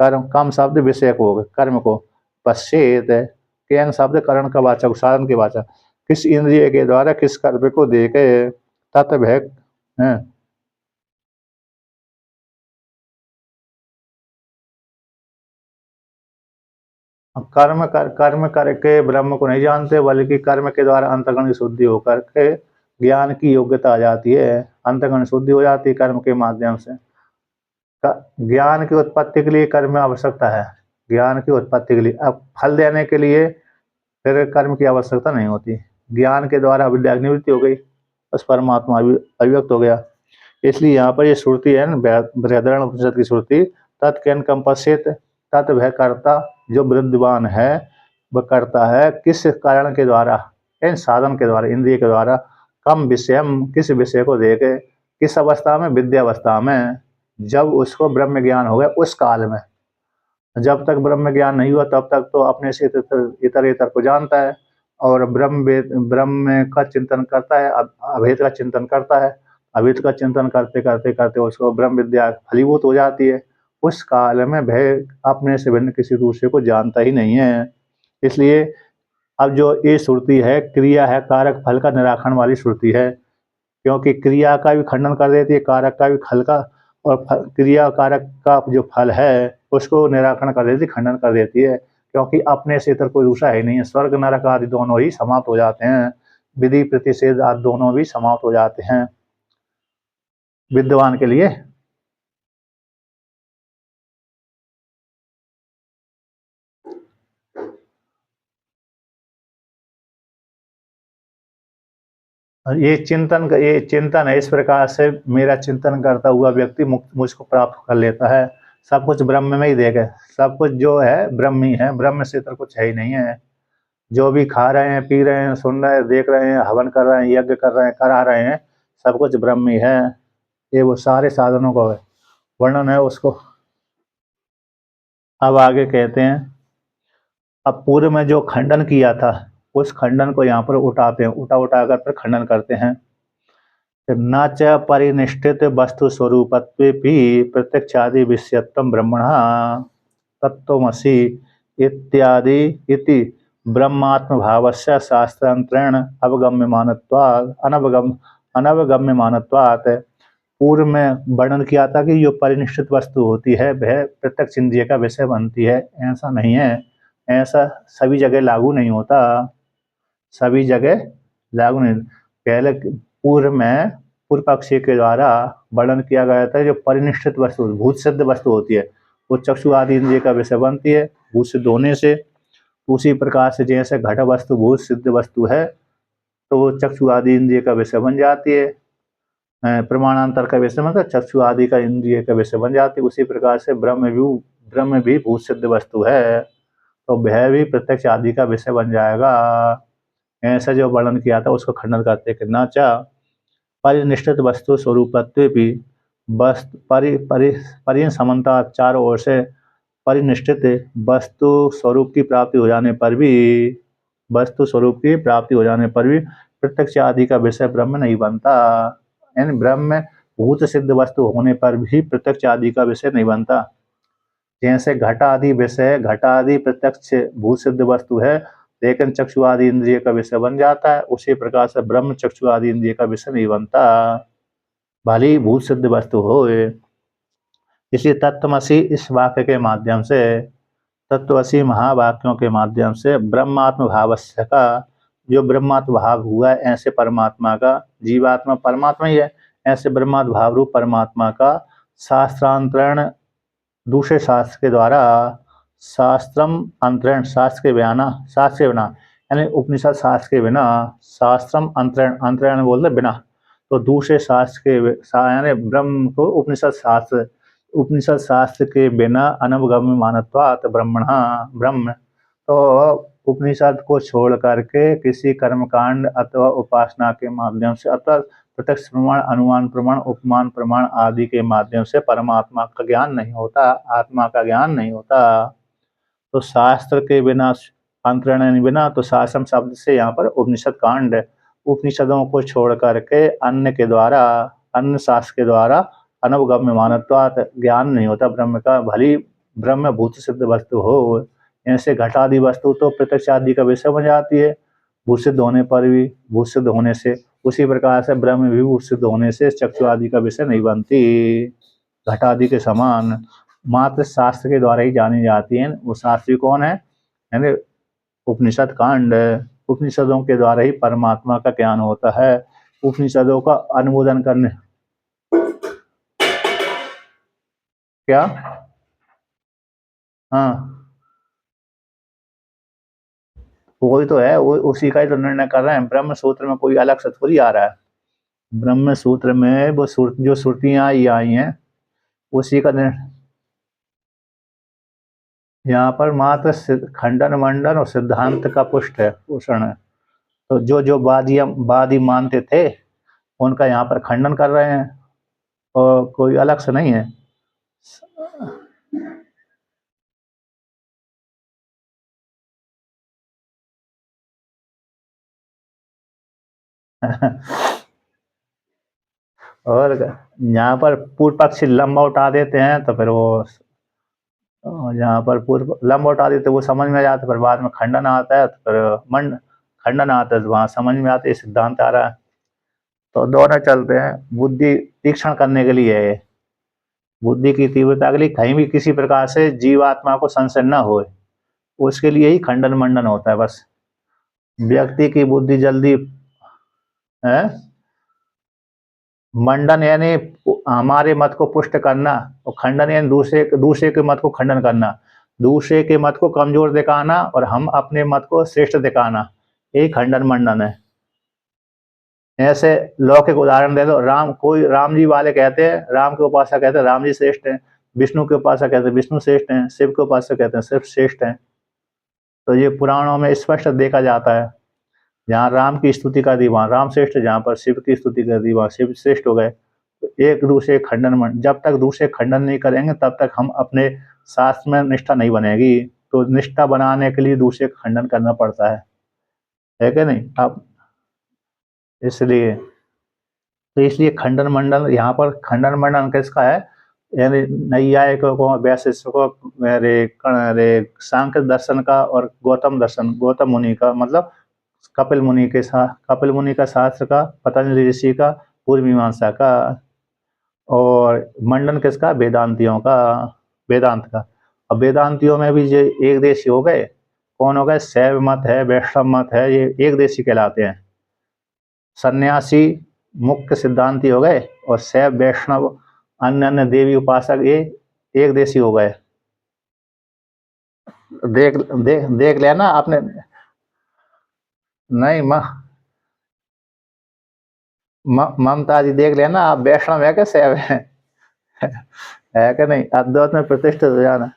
कर्म कम शब्द विषय को कर्म को, पश्चेत केन शब्द करण का वाचक साधन के वाचक, किस इंद्रिय के द्वारा किस कर्म को देके तत् वह कर्म करके ब्रह्म को नहीं जानते, बल्कि कर्म के द्वारा अंतःकरण की शुद्धि होकर के ज्ञान की योग्यता आ जाती है, अंतःकरण शुद्धि हो जाती है कर्म के माध्यम से। ज्ञान की उत्पत्ति के लिए कर्म में आवश्यकता है, ज्ञान की उत्पत्ति के लिए, अब फल देने के लिए फिर कर्म की आवश्यकता नहीं होती। ज्ञान के द्वारा अविद्या निवृत्ति हो गई, बस परमात्मा अभिव्यक्त हो गया। इसलिए यहाँ पर ये श्रुति है ना, बृहदारण्यक उपनिषद की श्रुति, तत्केन कम पश्येत, तत् वह कर्ता जो विद्वान है वह करता है किस कारण के द्वारा, इन साधन के द्वारा, इंद्रिय के द्वारा, कम विषयम किस विषय को देके, किस अवस्था में, विद्यावस्था में, जब उसको ब्रह्म ज्ञान हो गया उस काल में। जब तक ब्रह्म ज्ञान नहीं हुआ तब तक तो अपने से इतर इतर को जानता है और ब्रह्म का चिंतन करता है, अभेद का चिंतन करता है, अभेद का चिंतन करते करते करते उसको ब्रह्म विद्या फलीभूत हो जाती है। उस काल में वह अपने से भिन्न किसी दूसरे को जानता ही नहीं है। इसलिए अब जो ये श्रुति है, क्रिया है कारक फल का निराकरण वाली श्रुति है, क्योंकि क्रिया का भी खंडन कर देती है, कारक का भी फल का, और क्रिया कारक का जो फल है उसको निराकरण कर देती, खंडन कर देती है, क्योंकि अपने से इतर कोई दूसरा है नहीं है। स्वर्ग नरक आदि दोनों ही समाप्त हो जाते हैं, विधि प्रतिषेध आदि दोनों भी समाप्त हो जाते हैं विद्वान के लिए। ये चिंतन है, इस प्रकार से मेरा चिंतन करता हुआ व्यक्ति मुझको प्राप्त कर लेता है। सब कुछ ब्रह्म में ही देखे, सब कुछ जो है ब्रह्म ही है, ब्रह्म से इतर कुछ है ही नहीं है। जो भी खा रहे हैं, पी रहे हैं, सुन रहे हैं, देख रहे हैं, हवन कर रहे हैं, यज्ञ कर रहे हैं, करा रहे हैं, सब कुछ ब्रह्म ही है। ये वो सारे साधनों का वर्णन है उसको। अब आगे कहते हैं, अब पूर्व में जो खंडन किया था उस खंडन को यहाँ पर उठाते हैं, उठा कर फिर खंडन करते हैं। न च परिनिष्ठित वस्तु स्वरूपत्वे भी प्रत्यक्षादि विषयत्वं ब्रह्मणः तत्त्वमसि इत्यादि इति ब्रह्मात्म भावस्य शास्त्रांतरेण अवगम्यमानत्वात् अनवगम्यमानत्वात्। पूर्व में वर्णन किया था कि जो परिनिष्ठित वस्तु होती है वह प्रत्यक्ष इंद्रिय का विषय बनती है। ऐसा नहीं है, ऐसा सभी जगह लागू नहीं होता, सभी जगह लागू नहीं। पहले पूर्व में पूर्व पक्षी के द्वारा वर्णन किया गया था, जो परिनिष्ठित वस्तु भूत सिद्ध वस्तु होती है वो चक्षु आदि इंद्रिय का विषय बनती है भूत सिद्ध होने से। उसी प्रकार से जैसे घट वस्तु भूत सिद्ध वस्तु है तो वो चक्षु आदि इंद्रिय का विषय बन जाती है, प्रमाणांतर का विषय मतलब चक्षु आदि का इंद्रिय का विषय बन जाती है। उसी प्रकार से ब्रह्म भी भूत सिद्ध वस्तु है तो वह भी प्रत्यक्ष आदि का विषय बन जाएगा। ऐसा जो वर्णन किया था उसको खंडन करते कि न चा परिनिष्ठित वस्तु स्वरूपत्व भी वस्तु परि समन्ता चारों ओर से परिनिष्ठित वस्तु स्वरूप की प्राप्ति हो जाने पर भी वस्तु स्वरूप की प्राप्ति हो जाने पर भी प्रत्यक्ष आदि का विषय ब्रह्म नहीं बनता। यानी ब्रह्म भूत सिद्ध वस्तु होने पर भी प्रत्यक्ष आदि का विषय नहीं बनता। जैसे घट आदि विषय, घट आदि प्रत्यक्ष भूत सिद्ध वस्तु है लेकिन चक्षु आदि इंद्रिय का विषय बन जाता है, उसी प्रकार से ब्रह्म चक्षु आदि इंद्रिय का विषय नहीं बनता, भले ही भूत सिद्ध वस्तु हो। इसलिए तत्त्वमसि इस वाक्य के माध्यम से, तत्वसी महावाक्यों के माध्यम से ब्रह्मात्म भावस्य का, जो ब्रह्मात्म भाव हुआ है ऐसे परमात्मा का, जीवात्मा परमात्मा ही है, ऐसे ब्रह्मात्म भाव रूप परमात्मा का शास्त्रांतरण दूसरे शास्त्र के द्वारा, शास्त्रम अंतरण शास्त्र के बिना यानी उपनिषद शास्त्र के बिना, शास्त्रम अंतरण अंतरण बोलते बिना, तो दूसरे शास्त्र के यानी ब्रह्म को उपनिषद शास्त्र के बिना अनवगम्य मानत्वात् ब्रह्मणा ब्रह्म। तो उपनिषद को छोड़ करके किसी कर्मकांड अथवा उपासना के माध्यम से अथवा प्रत्यक्ष प्रमाण, अनुमान प्रमाण, उपमान प्रमाण आदि के माध्यम से परमात्मा का ज्ञान नहीं होता, आत्मा का ज्ञान नहीं होता। तो शास्त्र के बिना, अंतरण बिना, तो शास्त्रम शब्द से यहाँ पर उपनिषद कांड, उपनिषदों को छोड़ करके अन्य के द्वारा, अन्य शास्त्र के द्वारा अनवगम्य मानत्वात् ज्ञान नहीं होता ब्रह्म का, भली ब्रह्म भूत सिद्ध वस्तु हो। ऐसे घटादि वस्तु तो प्रत्यक्ष आदि का विषय बन जाती है भूत सिद्ध होने पर भी, भूत सिद्ध होने से। उसी प्रकार से ब्रह्म भी भूत सिद्ध होने से चक्षु आदि का विषय नहीं बनती, घटादि के समान मात्र शास्त्र के द्वारा ही जानी जाती है। वो शास्त्री कौन है? यानी उपनिषद कांड, उपनिषदों के द्वारा ही परमात्मा का ज्ञान होता है। उपनिषदों का अनुमोदन करने, क्या? हाँ, वही तो है, वो उसी का ही तो निर्णय कर रहे हैं। ब्रह्म सूत्र में कोई अलग से थोड़ी आ रहा है, ब्रह्म सूत्र में वो जो श्रुतियां आई हैं उसी का यहाँ पर मात्र खंडन मंडन और सिद्धांत का पुष्ट है, पोषण है। तो जो वादी मानते थे उनका यहाँ पर खंडन कर रहे हैं और कोई अलग से नहीं है। और यहाँ पर पूर्व पक्षी लंबा उठा देते हैं तो फिर वो, यहाँ पर पूर्व लंबा उठा देते वो समझ में आ जाता है, फिर बाद में खंडन आता है तो फिर खंडन आता है तो वहाँ समझ में आता है सिद्धांत आ रहा है। तो दोनों चलते हैं, बुद्धि तीक्ष्ण करने के लिए है, बुद्धि की तीव्रता के लिए, कहीं भी किसी प्रकार से जीवात्मा को संशय न हो, उसके लिए ही खंडन मंडन होता है बस। व्यक्ति की बुद्धि जल्दी है, मंडन यानी हमारे मत को पुष्ट करना, और खंडन यानी दूसरे के मत को खंडन करना, दूसरे के मत को कमजोर दिखाना और हम अपने मत को श्रेष्ठ दिखाना, यही खंडन मंडन है। ऐसे लौकिक उदाहरण दे दो, राम जी वाले कहते हैं, राम के उपासक कहते हैं राम जी श्रेष्ठ हैं, विष्णु के उपासक कहते हैं विष्णु श्रेष्ठ हैं, शिव के उपासक कहते हैं शिव श्रेष्ठ हैं। तो ये पुराणों में स्पष्ट देखा जाता है। जहाँ राम की स्तुति कर दी वहाँ राम श्रेष्ठ, जहाँ पर शिव की स्तुति कर दी वहाँ शिव श्रेष्ठ हो गए। तो एक दूसरे खंडन, जब तक दूसरे खंडन नहीं करेंगे तब तक हम अपने शास्त्र में निष्ठा नहीं बनेगी। तो निष्ठा बनाने के लिए दूसरे खंडन करना पड़ता है कि नहीं। अब इसलिए तो इसलिए खंडन मंडन, यहाँ पर खंडन मंडन किसका है, यानी नैयायिकों को, वैशेषिकों को, अरे सांख्य दर्शन का और गौतम मुनि का, मतलब कपिल मुनि के साथ, कपिल मुनि का शास्त्र का, पतंजलि ऋषि का, पूर्व मीमांसा का, और मंडन किसका, वेदांतियों का, वेदांत का। अब वेदांतियों में भी ये एक देशी हो गए, कौन हो गए, शैव मत है, वैष्णव मत है, ये एक देशी कहलाते हैं। सन्यासी मुख्य सिद्धांती हो गए, और शैव वैष्णव अन्य अन्य देवी उपासक ये एक देशी हो गए। देख देख देख लेना आपने। नहीं ममता जी देख लेना, आप वैष्णव है क्या शैव है कि नहीं, अद्वैत में प्रतिष्ठित हो जाना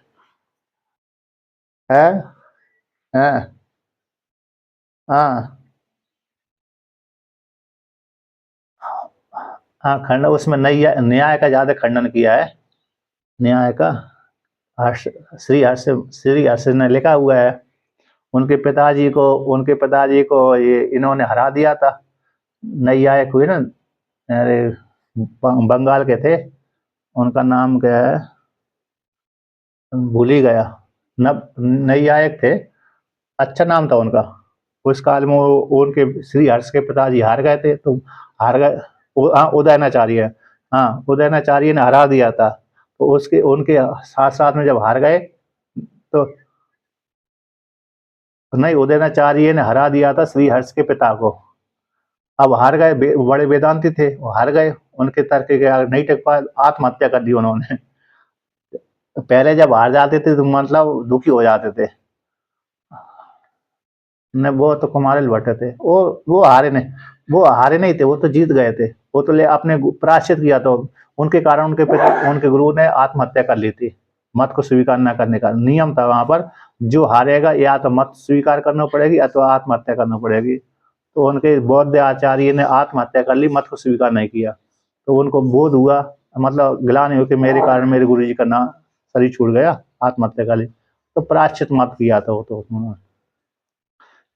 है। है। हाँ हाँ, खंड उसमें न्याय का ज्यादा खंडन किया है। न्याय का हर्ष, श्री हर्ष ने लिखा हुआ है। उनके पिताजी को ये इन्होंने हरा दिया था। नैयायिक हुए ना, अरे बंगाल के थे, उनका नाम क्या है, भूल ही गया। नैयायिक थे, अच्छा नाम था उनका। उस काल में उनके श्री हर्ष के पिताजी हार गए थे, तो हार गए। हाँ, उदयनाचार्य, हाँ उदयनाचार्य ने हरा दिया था। तो उसके उनके साथ साथ में जब हार गए तो, नहीं, उदयनाचार्य ने हरा दिया था श्री हर्ष के पिता को। अब हार गए, बड़े वेदांती थे, वो हार गए। उनके तर्क के आगे नहीं टिक पाए, आत्महत्या कर दी उन्होंने। पहले जब हार जाते थे तो मतलब दुखी हो जाते थे। ने वो तो कुमारिल भट्ट थे, वो हारे नहीं, वो हारे नहीं थे, वो तो जीत गए थे। वो तो ले आपने प्राश्चित किया, तो उनके कारण उनके पिता, उनके गुरु ने आत्महत्या कर ली थी। मत को स्वीकार न करने का नियम था वहां पर। जो हारेगा या तो मत स्वीकार करना पड़ेगी अथवा आत्महत्या करना पड़ेगी। तो उनके बौद्ध आचार्य ने आत्महत्या कर ली, मत को स्वीकार नहीं किया। तो उनको बोध हुआ, मतलब ग्लानि हो कि मेरे कारण मेरे गुरु जी का नाम शरीर छूट गया, आत्महत्या कर ली। तो प्राश्चित मत किया था वो तो उन्होंने।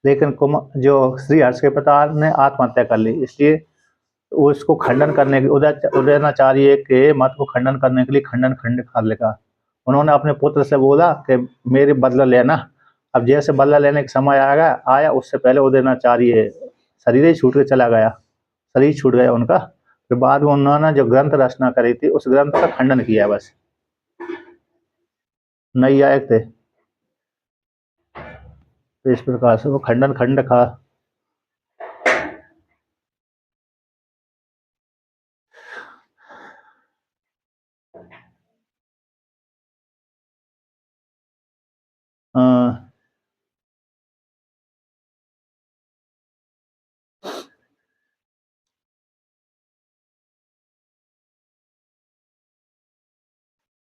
लेकिन जो श्री हर्ष के पिता ने आत्महत्या कर ली, इसलिए उसको खंडन करने के, उदयनाचार्य के मत को खंडन करने के लिए खंडन खंड कर लिखा। उन्होंने अपने पुत्र से बोला कि मेरे बदला लेना। अब जैसे बदला लेने का समय आया उससे पहले उदयनाचार्य शरीर ही छूट के चला गया, शरीर छूट गया उनका। फिर बाद में उन्होंने जो ग्रंथ रचना करी थी उस ग्रंथ का खंडन किया बस। नैयायिक थे, तो इस प्रकार से वो खंडन खंड का।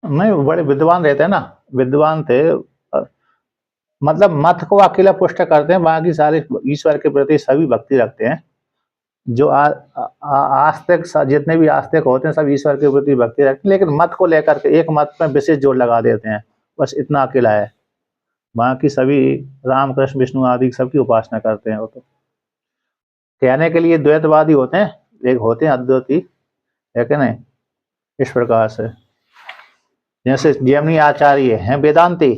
नहीं, वो बड़े विद्वान रहते हैं ना, विद्वान थे। मतलब मत को अकेला पुष्ट करते हैं, बाकी सारे ईश्वर के प्रति सभी भक्ति रखते हैं। जो आस्तिक, जितने भी आस्तिक होते हैं सब ईश्वर के प्रति भक्ति रखते हैं, लेकिन मत को लेकर के एक मत में विशेष जोर लगा देते हैं, बस इतना अकेला है। बाकी सभी राम कृष्ण विष्णु आदि सबकी उपासना करते हैं। वो तो कहने के लिए द्वैतवादी होते हैं, एक होते हैं अद्वैती, है कि नहीं। इस प्रकार से जैसे जैमिनी आचार्य हैं वेदांती,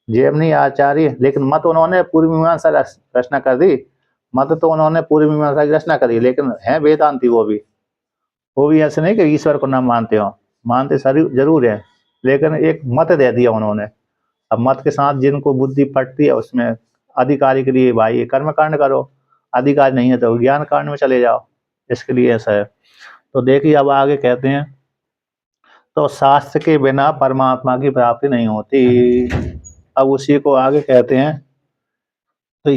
जैमिनी आचार्य, लेकिन मत उन्होंने पूर्व मीमांसा रचना कर दी। मत तो उन्होंने पूर्व मीमांसा की रचना करी, लेकिन हैं वेदांती वो भी ऐसे नहीं कि ईश्वर को ना मानते हो, मानते सारी जरूर है, लेकिन एक मत दे दिया उन्होंने। अब मत के साथ जिनको बुद्धि पटती है उसमें अधिकारी के लिए भाई कर्म कांड करो, अधिकार नहीं है तो ज्ञान कांड में चले जाओ, इसके लिए ऐसा है। तो देखिए अब आगे कहते हैं, तो शास्त्र के बिना परमात्मा की प्राप्ति नहीं होती। अब उसी को आगे कहते हैं, तो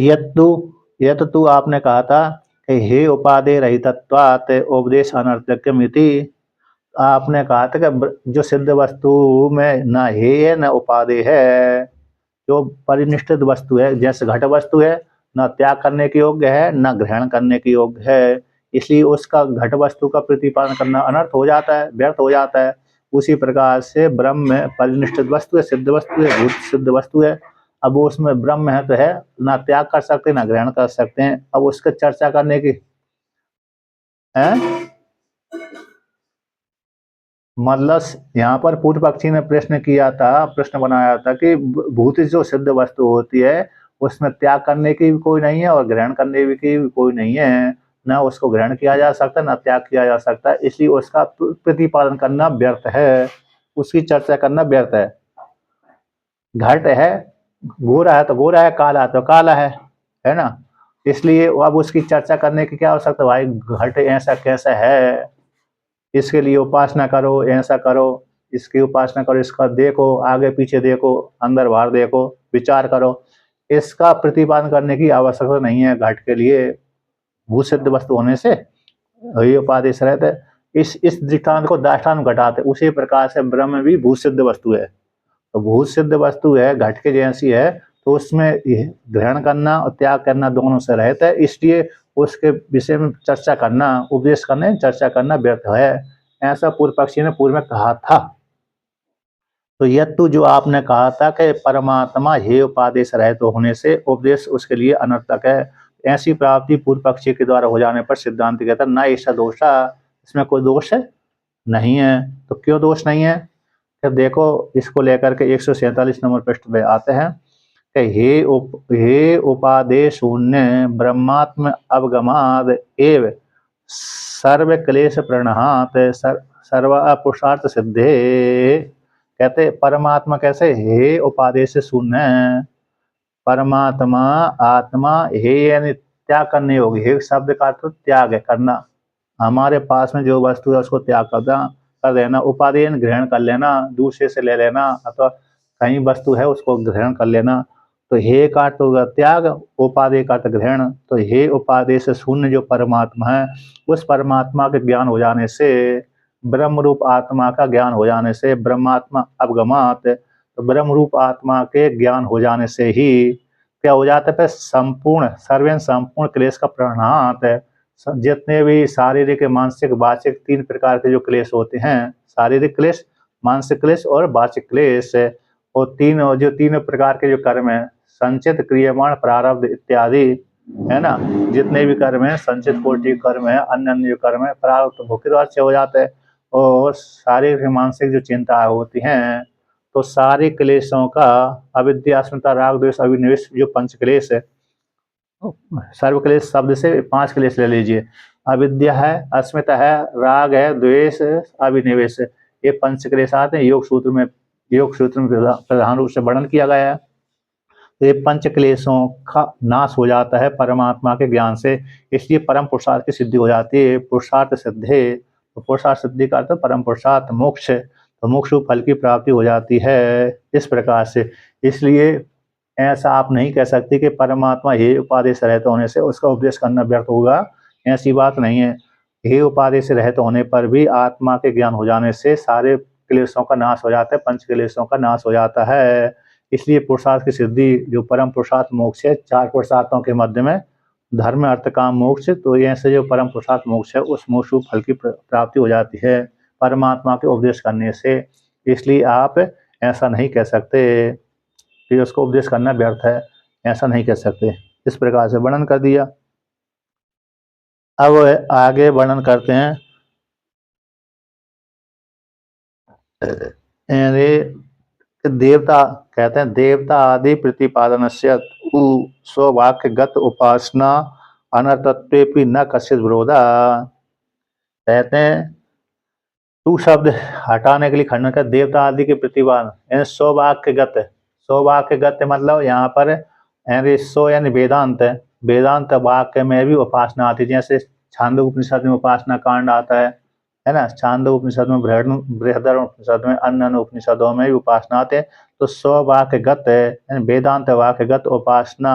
यत तू आपने कहा था कि हे उपाधि रहितत्वात् उपदेश अनर्थक्यमिति। आपने कहा था कि जो सिद्ध वस्तु में न हे है न उपाधि है, जो परिनिष्ठित वस्तु है, जैसे घट वस्तु है, न त्याग करने के योग्य है न ग्रहण करने के योग्य है, इसलिए उसका घट वस्तु का प्रतिपादन करना अनर्थ हो जाता है, व्यर्थ हो जाता है। उसी प्रकार से ब्रह्म में परिनिष्ठित वस्तु है, सिद्ध वस्तु है, भूत सिद्ध वस्तु है। अब वो उसमें ब्रह्म है तो है, ना त्याग कर सकते ना ग्रहण कर सकते हैं। अब उसकी चर्चा करने की है, मतलब यहाँ पर पूर्व पक्षी ने प्रश्न किया था, प्रश्न बनाया था कि भूत जो सिद्ध वस्तु होती है उसमें त्याग करने की भी कोई नहीं है और ग्रहण करने की भी कोई नहीं है, न उसको ग्रहण किया जा सकता न त्याग किया जा सकता, इसलिए उसका प्रतिपादन करना व्यर्थ है, उसकी चर्चा करना व्यर्थ है। घट है, गोरा है तो गोरा है, काला है तो काला है ना, इसलिए अब उसकी चर्चा करने की क्या आवश्यकता, भाई घट ऐसा कैसा है, इसके लिए उपासना करो, ऐसा करो, इसकी उपासना करो, इसका देखो, आगे पीछे देखो, अंदर बाहर देखो, विचार करो, इसका प्रतिपादन करने की आवश्यकता नहीं है। घट के लिए भू सिद्ध वस्तु होने से ये उपादेश रहते, इस दृष्टांत को दाष्टान्त घटाते, उसी प्रकार से ब्रह्म भी भू सिद्ध वस्तु है। तो भू सिद्ध वस्तु है, घट के जैसी है, तो उसमें ग्रहण करना और त्याग करना दोनों से रहता है, इसलिए उसके विषय में चर्चा करना, उपदेश करने चर्चा करना व्यर्थ है, ऐसा पूर्व पक्षी ने पूर्व में कहा था। तो यह तो जो आपने कहा था कि परमात्मा हे उपादेश रहित होने से उपदेश उसके लिए अनर्थक है, ऐसी प्राप्ति पूर्व पक्षी के द्वारा हो जाने पर सिद्धांत कहता न ऐसा दोषा, इसमें कोई दोष है नहीं है। तो क्यों दोष नहीं है, फिर देखो इसको लेकर के 147 नंबर पृष्ठ पे आते हैं कि हे उपादेश शून्य ब्रह्मात्म अवगमाद एव सर्व क्लेश प्रणहात सर्व पुरुषार्थ सिद्धे। कहते परमात्मा कैसे, हे उपादेश शून्य, परमात्मा आत्मा हे यानी त्याग करने योग्य, हे शब्द का अर्थ त्याग है, करना, हमारे पास में जो वस्तु है उसको त्याग कर देना, उपादेन ग्रहण कर लेना, दूसरे से ले लेना, अथवा कहीं वस्तु है उसको ग्रहण कर लेना। तो हे का अर्थ होगा त्याग, उपादेय का अर्थ ग्रहण। तो हे उपादेय से शून्य जो परमात्मा है, उस परमात्मा के ज्ञान हो जाने से, ब्रह्म रूप आत्मा का ज्ञान हो जाने से, ब्रह्मात्मा अवगमात, तो ब्रह्म रूप आत्मा के ज्ञान हो जाने से ही क्या हो जाता है, संपूर्ण सर्वेन संपूर्ण क्लेश का प्रणात है। जितने भी शारीरिक मानसिक वाचिक तीन प्रकार के जो क्लेश होते हैं, शारीरिक क्लेश, मानसिक क्लेश और वाचिक क्लेश, और तीन प्रकार के जो कर्म है, संचित क्रियमाण प्रारब्ध इत्यादि, है ना, जितने भी कर्म है, संचित कोटि कर्म है, अन्य अन्य जो कर्म है, प्रारब्ध भोग के द्वारा से हो जाते हैं। और शारीरिक मानसिक जो चिंता होती हैं, तो सारे क्लेशों का अविद्या अस्मिता राग द्वेष अभिनिवेश जो पंच क्लेश है, सर्व क्लेश शब्द से 5 क्लेश ले लीजिए, अविद्या है, अस्मिता है, राग है, द्वेष, अभिनिवेश, ये पंच क्लेश आते हैं। योग सूत्र में प्रधान रूप से वर्णन किया गया है। तो ये पंच क्लेशों का नाश हो जाता है परमात्मा के ज्ञान से, इसलिए परम पुरुषार्थ की सिद्धि हो जाती है। पुरुषार्थ सिद्धि, तो पुरुषार्थ सिद्धि का अर्थ परम पुरुषार्थ मोक्ष, तो मोक्ष फल की प्राप्ति हो जाती है इस प्रकार से। इसलिए ऐसा आप नहीं कह सकते कि परमात्मा हे उपादेश रहित होने से उसका उपदेश करना व्यर्थ होगा, ऐसी बात नहीं है। हे उपादेश रहित होने पर भी आत्मा के ज्ञान हो जाने से सारे क्लेशों का नाश हो जाता है, पंच क्लेशों का नाश हो जाता है। इसलिए पुरुषार्थ की सिद्धि जो परम पुरुषार्थ मोक्ष है, 4 पुरुषार्थों के मध्य में धर्म अर्थ काम मोक्ष, तो ऐसे जो परम पुरुषार्थ मोक्ष है उस मोक्ष फल की प्राप्ति हो जाती है परमात्मा के उपदेश करने से। इसलिए आप ऐसा नहीं कह सकते कि उसको उपदेश करना व्यर्थ है, ऐसा नहीं कह सकते। इस प्रकार से वर्णन कर दिया। अब आगे वर्णन करते हैं, देवता कहते हैं देवता आदि प्रतिपादन से स्ववाक्यगत उपासना अनर्थत्वेपि न कश्चित विरोधा। कहते हैं तू शब्द हटाने के लिए खंडन कर, देवता आदि के प्रतिपादन स्ववाक्यगत, स्ववाक्यगत मतलब यहाँ पर सो यानी वेदांत, वेदांत वाक्य में भी उपासना आती है। जैसे छांदोग्य उपनिषद में उपासना कांड आता है ना, छांदोग्य उपनिषद में, बृहदारण्यक उपनिषद में, अन्य उपनिषदों में भी उपासना आते हैं। तो स्ववाक्यगत वेदांत वाक्यगत उपासना,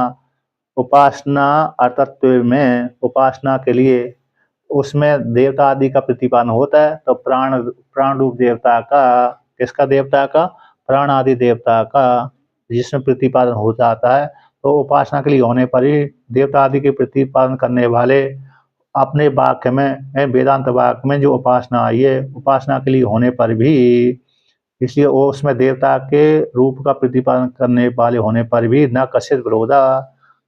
उपासना अर्थत्व में उपासना के लिए उसमें देवता आदि का प्रतिपादन होता है। तो प्राण रूप देवता का, किसका देवता का, प्राण आदि देवता का, जिसमें प्रतिपादन हो जाता है, तो उपासना के लिए होने पर ही देवता आदि के प्रतिपादन करने वाले अपने वाक्य में वेदांत वाक्य में जो उपासना आई है, उपासना के लिए होने पर भी, इसलिए वो उसमें देवता के रूप का प्रतिपादन करने वाले होने पर भी न कश्चित विरोधा।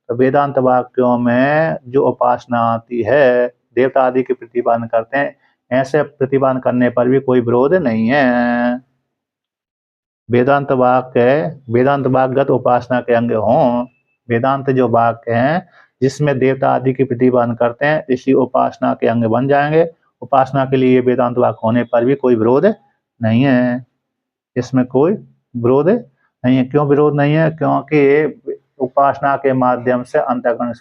तो वेदांत वाक्यों में जो उपासना आती है, देवता आदि के प्रतिपादन करते हैं, ऐसे प्रतिपादन करने पर भी कोई विरोध नहीं है। वेदांत वाक्य वेदांत वाक्यगत उपासना के अंग हों। वेदांत जो वाक्य हैं जिसमें देवता आदि की प्रतिपादन करते हैं, इसी उपासना के अंग बन जाएंगे। उपासना के लिए वेदांत वाक्य होने पर भी कोई विरोध नहीं है, इसमें कोई विरोध नहीं है। क्यों विरोध नहीं है? क्योंकि उपासना के माध्यम से अंतःकरण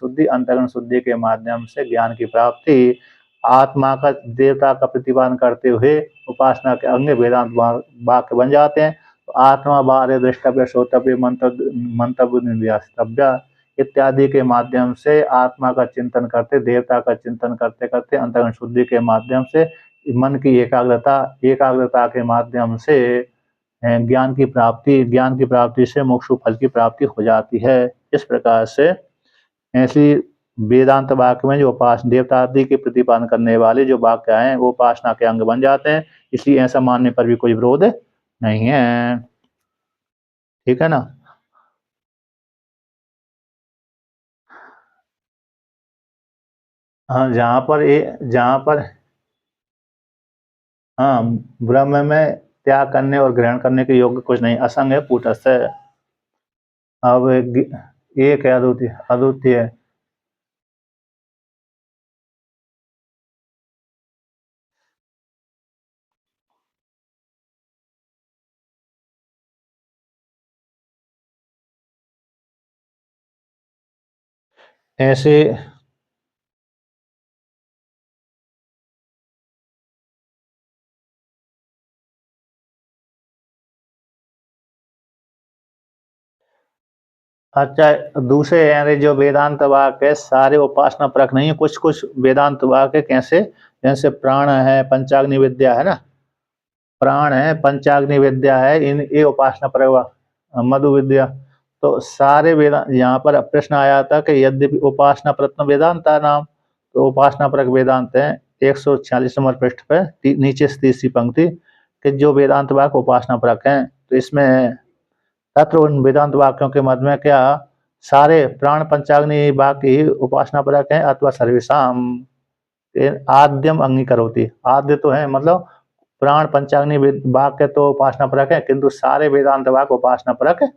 शुद्धि के माध्यम से ज्ञान की प्राप्ति, आत्मा का देवता का प्रतिपादन करते हुए उपासना के अंग वेदांत वाक्य बन जाते हैं। तो आत्मा बाह्य द्रष्टव्य श्रोतव्य मंतव्य निध्यास्तव्य इत्यादि के माध्यम से आत्मा का चिंतन करते, देवता का चिंतन करते करते अंतःकरण शुद्धि के माध्यम से मन की एकाग्रता के माध्यम से ज्ञान की प्राप्ति से मोक्ष फल की प्राप्ति हो जाती है। इस प्रकार से ऐसी वेदांत वाक्य में जो उपासना देवता आदि के प्रतिपादन करने वाले जो वाक्य हैं, वो उपासना के अंग बन जाते हैं। इसलिए ऐसा मानने पर भी कोई विरोध नहीं है। ठीक है ना? हाँ, जहाँ पर हाँ, ब्रह्म में त्याग करने और ग्रहण करने के योग्य कुछ नहीं, असंग है, कूटस्थ है। अब एक है अद्वितीय अद्वितीय है। ऐसे अच्छा, दूसरे यानी जो वेदांत वाक्य है सारे उपासना परक नहीं है। कुछ कुछ वेदांत वाक्य कैसे, जैसे प्राण है, पंचाग्नि विद्या है ना, प्राण है, पंचाग्नि विद्या है, इन ये उपासना परक, मधु विद्या। तो सारे वेदांत, यहाँ पर प्रश्न आया था कि यद्यपि उपासना प्रत्न वेदांता नाम, तो उपासना परक वेदांत है 146 नंबर पृष्ठ पे नीचे से तीसरी पंक्ति, कि जो वेदांत वाक्य उपासना परक हैं। तो इसमें तत्र उन वेदांत वाक्यों के मध्य में क्या सारे प्राण पंचाग्नि वाक्य ही उपासना परक हैं, अथवा सर्वेशाम आद्यम अंगीकरोति, आद्य तो है मतलब प्राण पंचाग्नि वाक्य तो उपासना परक है, किंतु सारे वेदांत वाक्य उपासना परक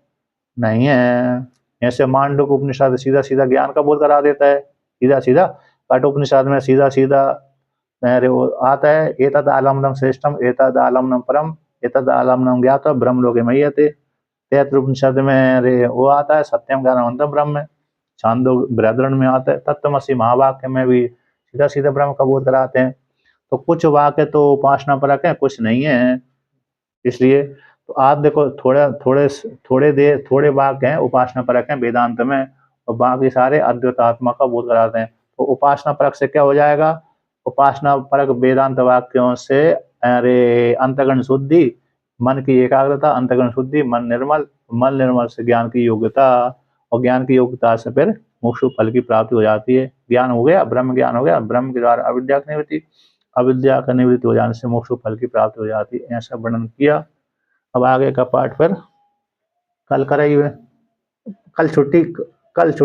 नहीं है। ऐसे मांडुक उपनिषद सीधा सीधा ज्ञान का बोध करा देता है, सीधा सीधा। कठोपनिषद में सीधा सीधा आता है, एतद आलम्बनम श्रेष्ठम, एतद आलम्बनम परम, एतद आलम्बनम ज्ञात्वा ब्रह्म लोके मह्यते। तैतृपनिषद में रे वो आता है, सत्यम ज्ञानवंतम ब्रह्म। छांदोग्य बृहदारण्य में आता है, तत्त्वमसि महावाक्य में भी सीधा सीधा ब्रह्म का बोध कराते हैं। तो कुछ वाक्य तो उपासना परक है, कुछ नहीं है। इसलिए तो आप देखो, थोड़े वाक्य हैं उपासना परक हैं वेदांत में, और बाकी सारे अद्वैत आत्मा का बोध कराते हैं। तो उपासना परक से क्या हो जाएगा? उपासना परक वेदांत वाक्यों से अरे अंतःकरण शुद्धि, मन की एकाग्रता, अंतःकरण शुद्धि, मन निर्मल से ज्ञान की योग्यता, और ज्ञान की योग्यता से फिर मोक्ष फल की प्राप्ति हो जाती है। ज्ञान हो गया, ब्रह्म ज्ञान हो गया, ब्रह्म के द्वारा अविद्या का निवृत्ति हो जाने से मोक्ष फल की प्राप्ति हो जाती है। ऐसा वर्णन किया। अब आगे का पाठ फिर कल करेंगे। कल छुट्टी कल छुट्टी